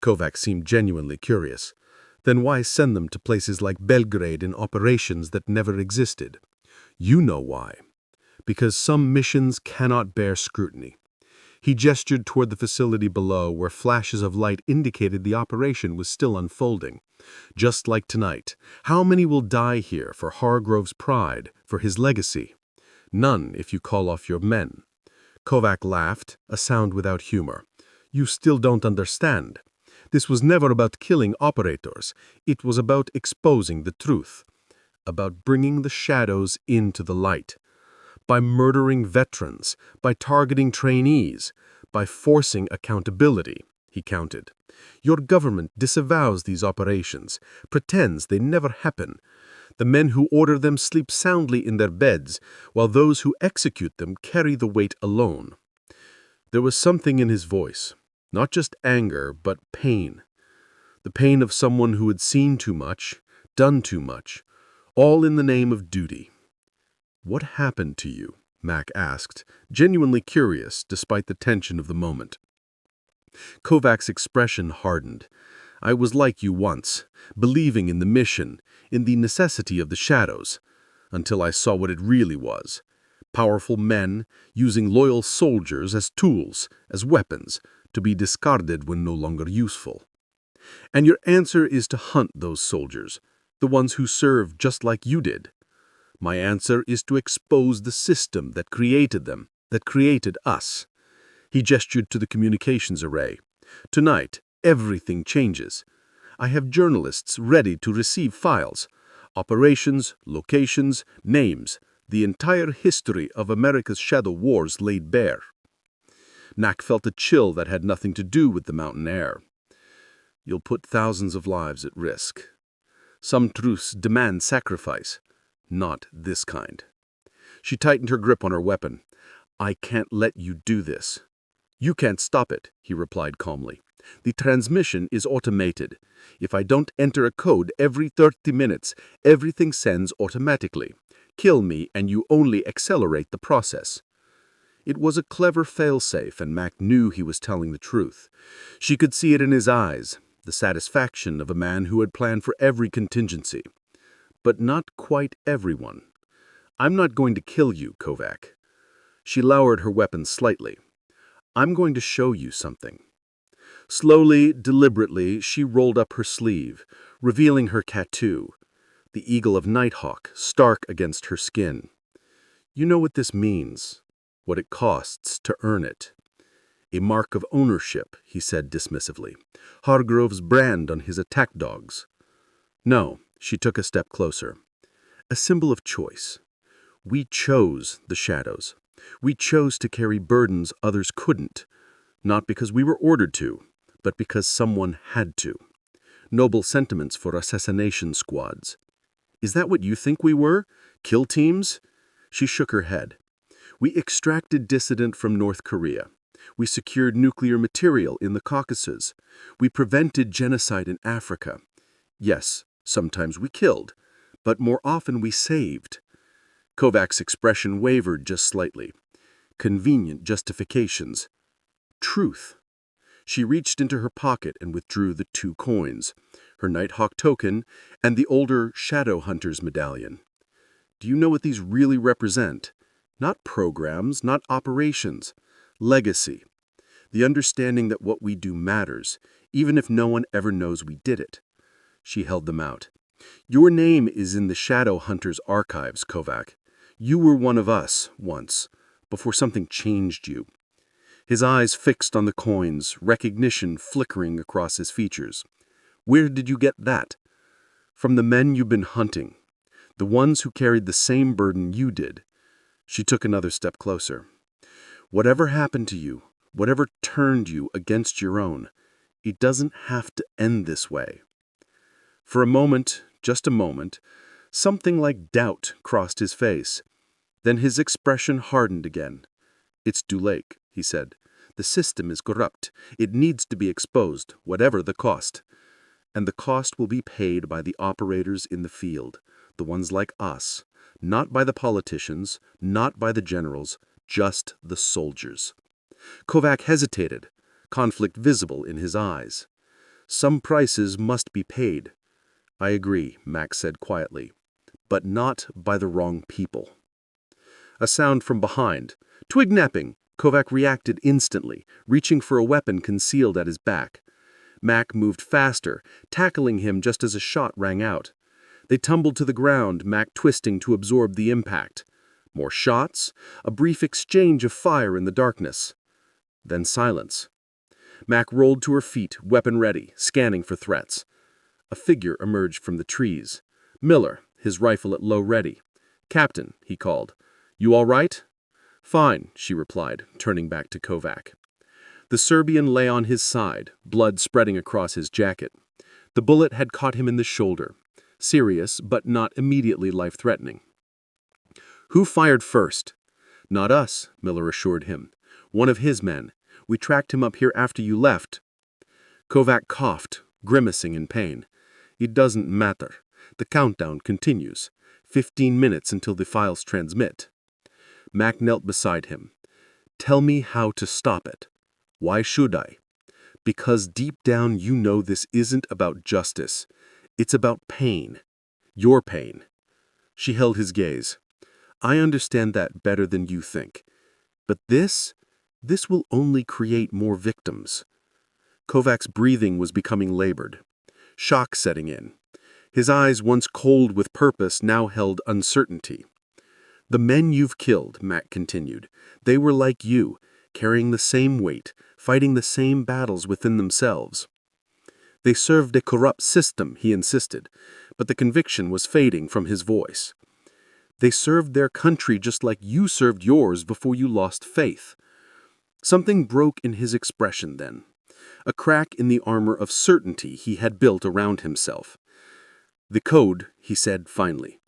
Covert seemed genuinely curious. "Then why send them to places like Belgrade in operations that never existed?" "You know why. Because some missions cannot bear scrutiny." He gestured toward the facility below where flashes of light indicated the operation was still unfolding. "Just like tonight. How many will die here for Hargrove's pride, for his legacy?" "None if you call off your men." Covert laughed, a sound without humor. "You still don't understand. This was never about killing operators. It was about exposing the truth. About bringing the shadows into the light. By murdering veterans, by targeting trainees, by forcing accountability," he counted. "Your government disavows these operations, pretends they never happen. The men who order them sleep soundly in their beds, while those who execute them carry the weight alone." There was something in his voice, not just anger, but pain. The pain of someone who had seen too much, done too much, all in the name of duty. "What happened to you?" Mac asked, genuinely curious despite the tension of the moment. Kovacs' expression hardened. "I was like you once, believing in the mission, in the necessity of the shadows, until I saw what it really was.
Powerful men using loyal soldiers as tools, as weapons, to be discarded when no longer useful. And your answer is to hunt those soldiers, the ones who serve just like you did. My answer is to expose the system that created them, that created us. He gestured to the communications array. Tonight, everything changes. I have journalists ready to receive files, operations, locations, names, the entire history of America's shadow wars laid bare. Mac felt a chill that had nothing to do with the mountain air. You'll put thousands of lives at risk. Some truths demand sacrifice, not this kind. She tightened her grip on her weapon. I can't let you do this. You can't stop it, he replied calmly. The transmission is automated. If I don't enter a code every 30 minutes, everything sends automatically. Kill me and you only accelerate the process. It was a clever failsafe, and Mac knew he was telling the truth. She could see it in his eyes, the satisfaction of a man who had planned for every contingency. But not quite everyone. I'm not going to kill you, Kovac. She lowered her weapon slightly. I'm going to show you something. Slowly, deliberately, she rolled up her sleeve, revealing her tattoo, the eagle of Nighthawk, stark against her skin. You know what this means, what it costs to earn it. A mark of ownership, he said dismissively. Hargrove's brand on his attack dogs. No, she took a step closer. A symbol of choice. We chose the shadows. We chose to carry burdens others couldn't, not because we were ordered to, but because someone had to. Noble sentiments for assassination squads. Is that what you think we were? Kill teams? She shook her head. We extracted dissident from North Korea. We secured nuclear material in the Caucasus. We prevented genocide in Africa. Yes, sometimes we killed, but more often we saved. Kovac's expression wavered just slightly. Convenient justifications. Truth. She reached into her pocket and withdrew the 2 coins, her Nighthawk token and the older Shadow Hunter's medallion. Do you know what these really represent? Not programs, not operations. Legacy. The understanding that what we do matters, even if no one ever knows we did it. She held them out. Your name is in the Shadow Hunter's archives, Kovac. You were one of us, once, before something changed you. His eyes fixed on the coins, recognition flickering across his features. Where did you get that? From the men you've been hunting. The ones who carried the same burden you did. She took another step closer. Whatever happened to you, whatever turned you against your own, it doesn't have to end this way. For a moment, just a moment, something like doubt crossed his face. Then his expression hardened again. It's too late, he said. The system is corrupt. It needs to be exposed, whatever the cost. And the cost will be paid by the operators in the field, the ones like us, not by the politicians, not by the generals, just the soldiers. Kovac hesitated, conflict visible in his eyes. Some prices must be paid. I agree, Max said quietly, but not by the wrong people. A sound from behind. Twig napping! Kovac reacted instantly, reaching for a weapon concealed at his back. Mac moved faster, tackling him just as a shot rang out. They tumbled to the ground, Mac twisting to absorb the impact. More shots, a brief exchange of fire in the darkness. Then silence. Mac rolled to her feet, weapon ready, scanning for threats. A figure emerged from the trees. Miller, his rifle at low ready. Captain, he called. You all right? Fine, she replied, turning back to Kovac. The Serbian lay on his side, blood spreading across his jacket. The bullet had caught him in the shoulder. Serious, but not immediately life-threatening. Who fired first? Not us, Miller assured him. One of his men. We tracked him up here after you left. Kovac coughed, grimacing in pain. It doesn't matter. The countdown continues. 15 minutes until the files transmit. Mac knelt beside him. Tell me how to stop it. Why should I? Because deep down you know this isn't about justice. It's about pain. Your pain. She held his gaze.
I understand that better than you think. But this will only create more victims. Kovac's breathing was becoming labored, shock setting in. His eyes, once cold with purpose, now held uncertainty. The men you've killed, Mac continued, they were like you, carrying the same weight, fighting the same battles within themselves. They served a corrupt system, he insisted, but the conviction was fading from his voice. They served their country just like you served yours before you lost faith. Something broke in his expression then, a crack in the armor of certainty he had built around himself. The code, he said finally,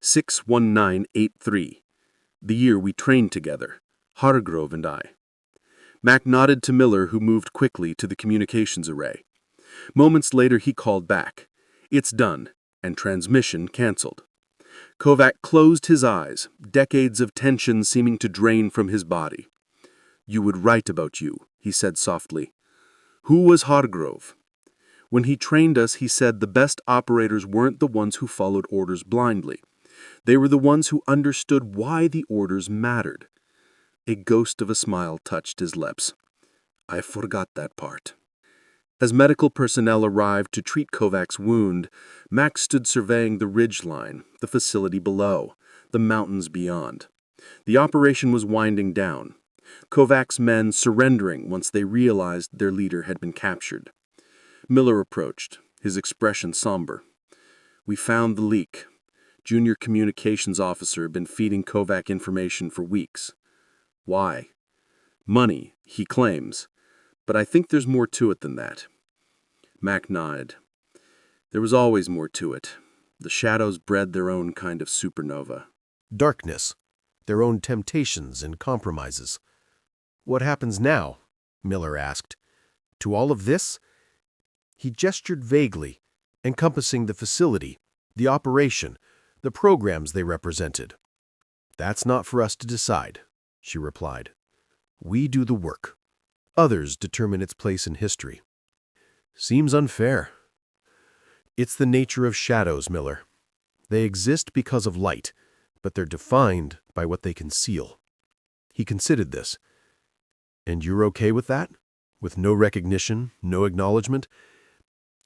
61983, the year we trained together, Hargrove and I. Mac nodded to Miller, who moved quickly to the communications array. Moments later he called back. It's done, and transmission canceled. Kovac closed his eyes, decades of tension seeming to drain from his body. You would write about you, he said softly. Who was Hargrove? When he trained us, he said the best operators weren't the ones who followed orders blindly. They were the ones who understood why the orders mattered. A ghost of a smile touched his lips. I forgot that part. As medical personnel arrived to treat Kovac's wound, Max stood surveying the ridge line, the facility below, the mountains beyond. The operation was winding down. Kovac's men surrendering once they realized their leader had been captured. Miller approached, his expression somber. We found the leak. Junior communications officer had been feeding Kovac information for weeks. Why? Money, he claims. But I think there's more to it than that. Mac nodded. There was always more to it. The shadows bred their own kind of supernova.
Darkness, their own temptations and compromises. What happens now? Miller asked. To all of this? He gestured vaguely, encompassing the facility, the operation, the programs they represented. That's not for us to decide, she replied. We do the work. Others determine its place in history. Seems unfair. It's the nature of shadows, Miller. They exist because of light, but they're defined by what they conceal. He considered this. And you're okay with that? With no recognition, no acknowledgement?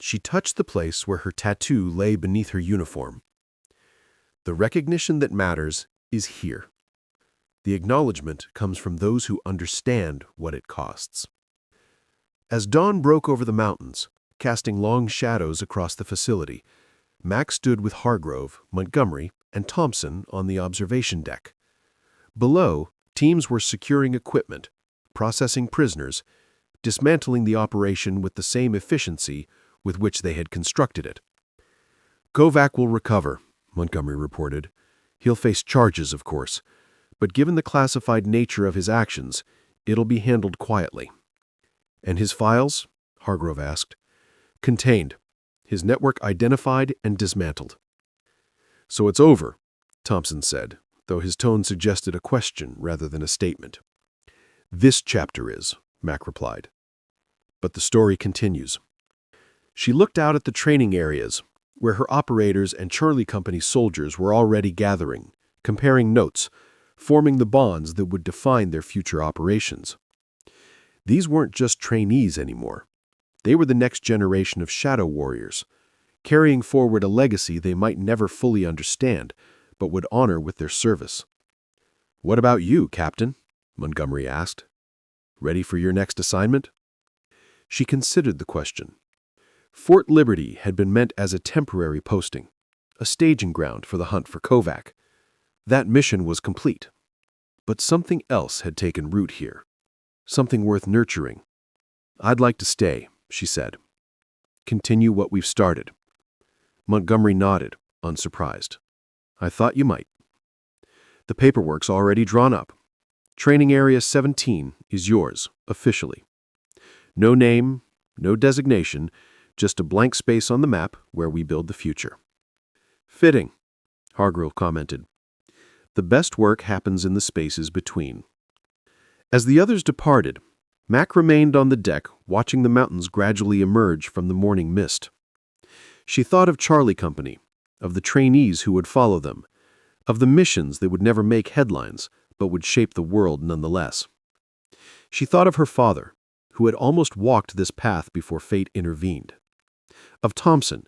She touched the place where her tattoo lay beneath her uniform. The recognition that matters is here. The acknowledgement comes from those who understand what it costs. As dawn broke over the mountains, casting long shadows across the facility, Max stood with Hargrove, Montgomery, and Thompson on the observation deck. Below, teams were securing equipment, processing prisoners, dismantling the operation with the same efficiency with which they had constructed it. Kovac will recover, Montgomery reported. He'll face charges, of course, but given the classified nature of his actions, it'll be handled quietly. And his files? Hargrove asked. Contained. His network identified and dismantled. So it's over, Thompson said, though his tone suggested a question rather than a statement. This chapter is, Mac replied. But the story continues. She looked out at the training areas, where her operators and Charlie Company soldiers were already gathering, comparing notes, forming the bonds that would define their future operations. These weren't just trainees anymore. They were the next generation of shadow warriors, carrying forward a legacy they might never fully understand, but would honor with their service. What about you, Captain? Montgomery asked. Ready for your next assignment? She considered the question. Fort Liberty had been meant as a temporary posting, a staging ground for the hunt for Kovac. That mission was complete. But something else had taken root here. Something worth nurturing. I'd like to stay, she said. Continue what we've started. Montgomery nodded, unsurprised. I thought you might. The paperwork's already drawn up. Training Area 17 is yours, officially. No name, no designation, just a blank space on the map where we build the future. Fitting, Hargrove commented. The best work happens in the spaces between. As the others departed, Mac remained on the deck, watching the mountains gradually emerge from the morning mist. She thought of Charlie Company, of the trainees who would follow them, of the missions that would never make headlines, but would shape the world nonetheless. She thought of her father, who had almost walked this path before fate intervened. Of Thompson,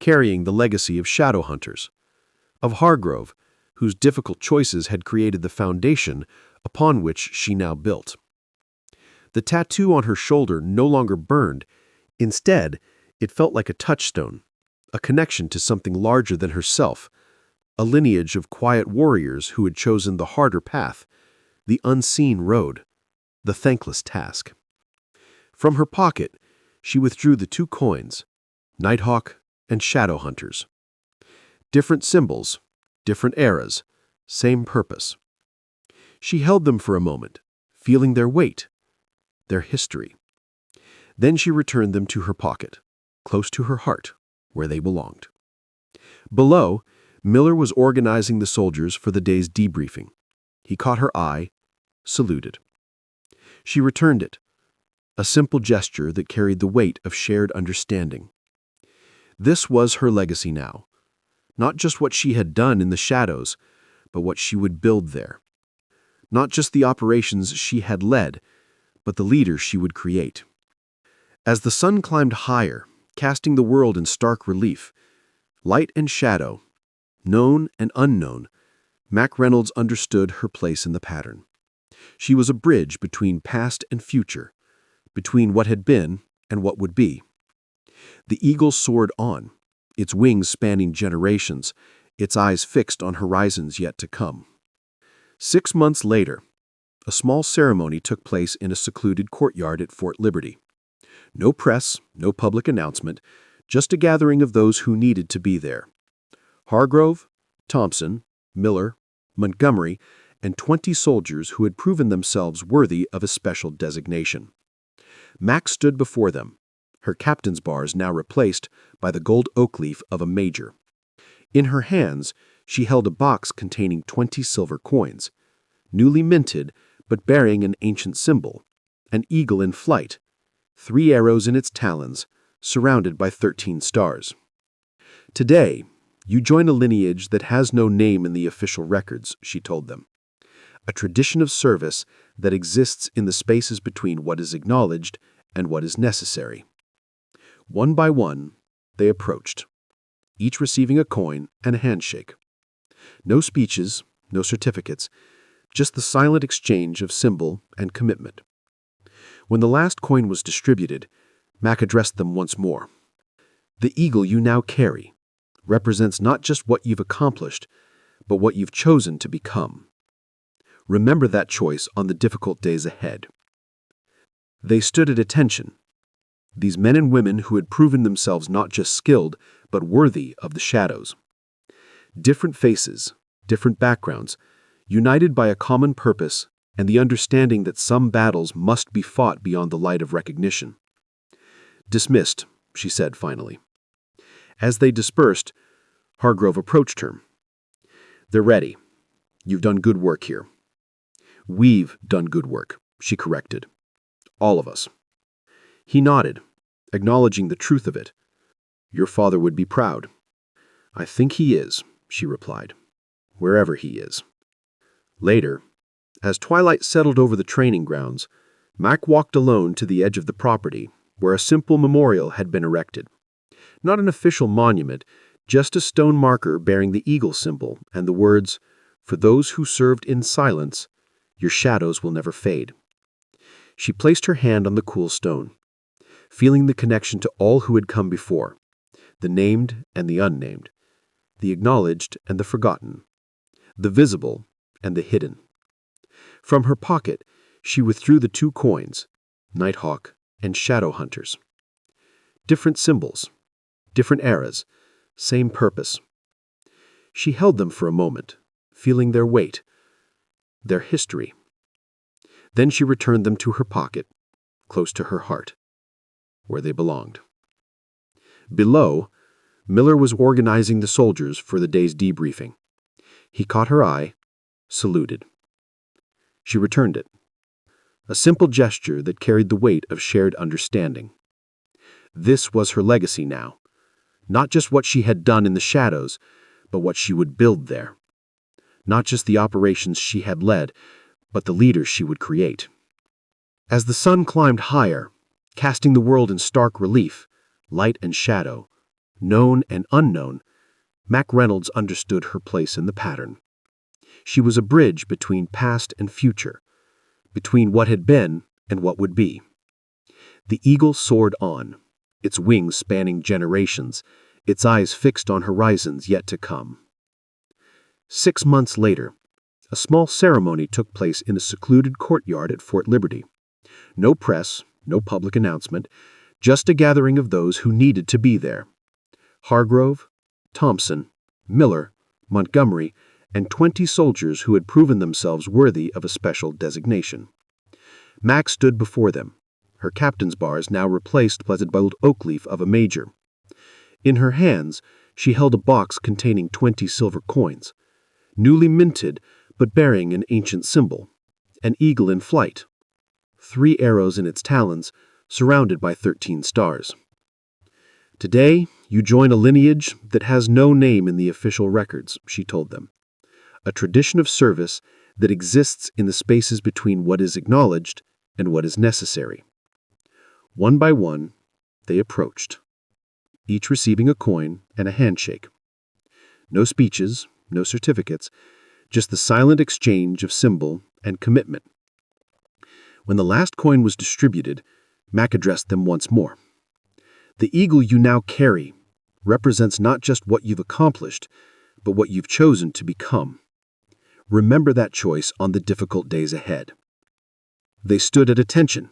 carrying the legacy of shadow hunters. Of Hargrove, whose difficult choices had created the foundation upon which she now built. The tattoo on her shoulder no longer burned. Instead, it felt like a touchstone, a connection to something larger than herself, a lineage of quiet warriors who had chosen the harder path, the unseen road, the thankless task. From her pocket, she withdrew the 2 coins, Nighthawk and Shadow Hunters. Different symbols, different eras, same purpose. She held them for a moment, feeling their weight, their history. Then she returned them to her pocket, close to her heart, where they belonged. Below, Miller was organizing the soldiers for the day's debriefing. He caught her eye, saluted. She returned it, a simple gesture that carried the weight of shared understanding. This was her legacy now, not just what she had done in the shadows, but what she would build there. Not just the operations she had led, but the leaders she would create. As the sun climbed higher, casting the world in stark relief, light and shadow, known and unknown, Mac Reynolds understood her place in the pattern. She was a bridge between past and future, between what had been and what would be. The eagle soared on, its wings spanning generations, its eyes fixed on horizons yet to come. 6 months later, a small ceremony took place in a secluded courtyard at Fort Liberty. No press, no public announcement, just a gathering of those who needed to be there. Hargrove, Thompson, Miller, Montgomery, and 20 soldiers who had proven themselves worthy of a special designation. Mac stood before them, her captain's bars now replaced by the gold oak leaf of a major. In her hands, she held a box containing 20 silver coins, newly minted but bearing an ancient symbol, an eagle in flight, 3 arrows in its talons, surrounded by 13 stars. Today, you join a lineage that has no name in the official records, she told them. A tradition of service that exists in the spaces between what is acknowledged and what is necessary. One by one, they approached, each receiving a coin and a handshake. No speeches, no certificates, just the silent exchange of symbol and commitment. When the last coin was distributed, Mac addressed them once more. The eagle you now carry represents not just what you've accomplished, but what you've chosen to become. Remember that choice on the difficult days ahead. They stood at attention, these men and women who had proven themselves not just skilled, but worthy of the shadows. Different faces, different backgrounds, united by a common purpose and the understanding that some battles must be fought beyond the light of recognition. Dismissed, she said finally. As they dispersed, Hargrove approached her. They're ready. You've done good work here. We've done good work, she corrected. All of us. He nodded, acknowledging the truth of it. Your father would be proud. I think he is, she replied, wherever he is. Later, as twilight settled over the training grounds, Mac walked alone to the edge of the property, where a simple memorial had been erected. Not an official monument, just a stone marker bearing the eagle symbol and the words, "For those who served in silence, your shadows will never fade." She placed her hand on the cool stone, feeling the connection to all who had come before, the named and the unnamed, the acknowledged and the forgotten, the visible and the hidden. From her pocket, she withdrew the 2 coins, Nighthawk and Shadow Hunters. Different symbols, different eras, same purpose. She held them for a moment, feeling their weight, their history. Then she returned them to her pocket, close to her heart, where they belonged. Below, Miller was organizing the soldiers for the day's debriefing. He caught her eye, saluted. She returned it, a simple gesture that carried the weight of shared understanding. This was her legacy now, not just what she had done in the shadows, but what she would build there.
not just the operations she had led, but the leaders she would create. As the sun climbed higher, casting the world in stark relief, light and shadow, known and unknown, Mac Reynolds understood her place in the pattern. She was a bridge between past and future, between what had been and what would be. The eagle soared on, its wings spanning generations, its eyes fixed on horizons yet to come. 6 months later, a small ceremony took place in a secluded courtyard at Fort Liberty. No press, no public announcement, just a gathering of those who needed to be there. Hargrove, Thompson, Miller, Montgomery, and 20 soldiers who had proven themselves worthy of a special designation. Mac stood before them, her captain's bars now replaced by the bold oak leaf of a major. In her hands, she held a box containing 20 silver coins, newly minted but bearing an ancient symbol, an eagle in flight, 3 arrows in its talons, surrounded by 13 stars. Today, you join a lineage that has no name in the official records, she told them. A tradition of service that exists in the spaces between what is acknowledged and what is necessary. One by one, they approached, each receiving a coin and a handshake. No speeches, no certificates, just the silent exchange of symbol and commitment. When the last coin was distributed, Mac addressed them once more. The eagle you now carry represents not just what you've accomplished, but what you've chosen to become. Remember that choice on the difficult days ahead. They stood at attention,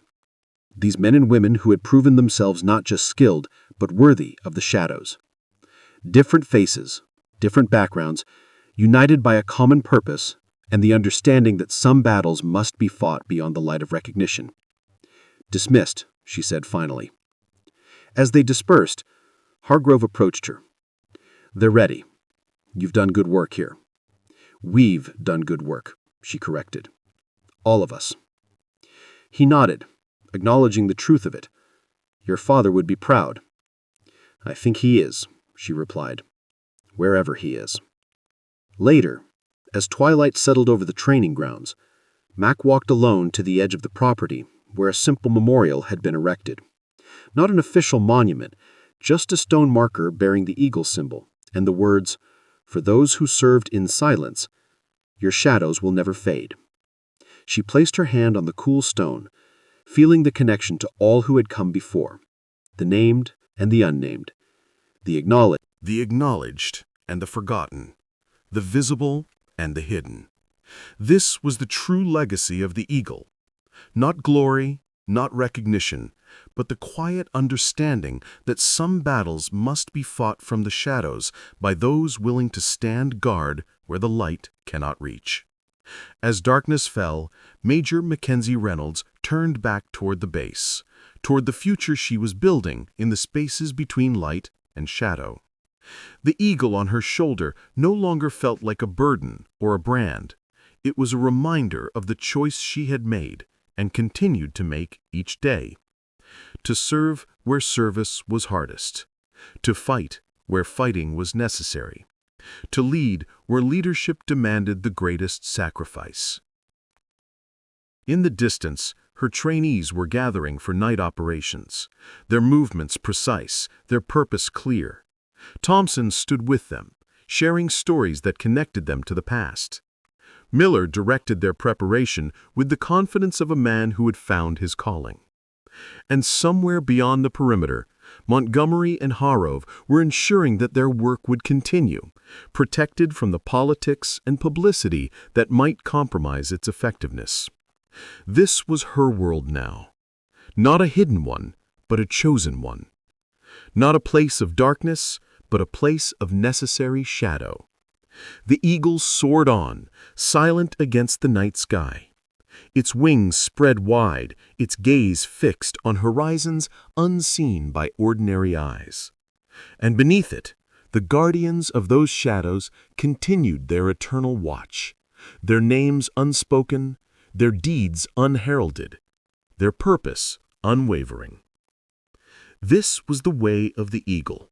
these men and women who had proven themselves not just skilled, but worthy of the shadows. Different faces, different backgrounds, united by a common purpose and the understanding that some battles must be fought beyond the light of recognition. Dismissed, she said finally. As they dispersed, Hargrove approached her. They're ready. You've done good work here. We've done good work, she corrected. All of us. He nodded, acknowledging the truth of it. Your father would be proud. I think he is, she replied, wherever he is. Later, as twilight settled over the training grounds, Mac walked alone to the edge of the property where a simple memorial had been erected. Not an official monument, just a stone marker bearing the eagle symbol and the words, "For those who served in silence, your shadows will never fade." She placed her hand on the cool stone, feeling the connection to all who had come before, the named and the unnamed, the
acknowledged and the forgotten, the visible and the hidden. This was the true legacy of the eagle. Not glory, not recognition, but the quiet understanding that some battles must be fought from the shadows by those willing to stand guard where the light cannot reach. As darkness fell, Major Mackenzie Reynolds turned back toward the base, toward the future she was building in the spaces between light and shadow. The eagle on her shoulder no longer felt like a burden or a brand. It was a reminder of the choice she had made and continued to make each day. To serve where service was hardest. To fight where fighting was necessary. To lead where leadership demanded the greatest sacrifice. In the distance, her trainees were gathering for night operations, their movements precise, their purpose clear. Thompson stood with them, sharing stories that connected them to the past. Miller directed their preparation with the confidence of a man who had found his calling. And somewhere beyond the perimeter, Montgomery and Hargrove were ensuring that their work would continue, protected from the politics and publicity that might compromise its effectiveness. This was her world now. Not a hidden one, but a chosen one. Not a place of darkness, but a place of necessary shadow. The eagle soared on, silent against the night sky. Its wings spread wide, its gaze fixed on horizons unseen by ordinary eyes. And beneath it, the guardians of those shadows continued their eternal watch, their names unspoken, their deeds unheralded, their purpose unwavering. This was the way of the eagle.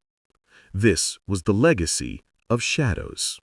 This was the legacy of shadows.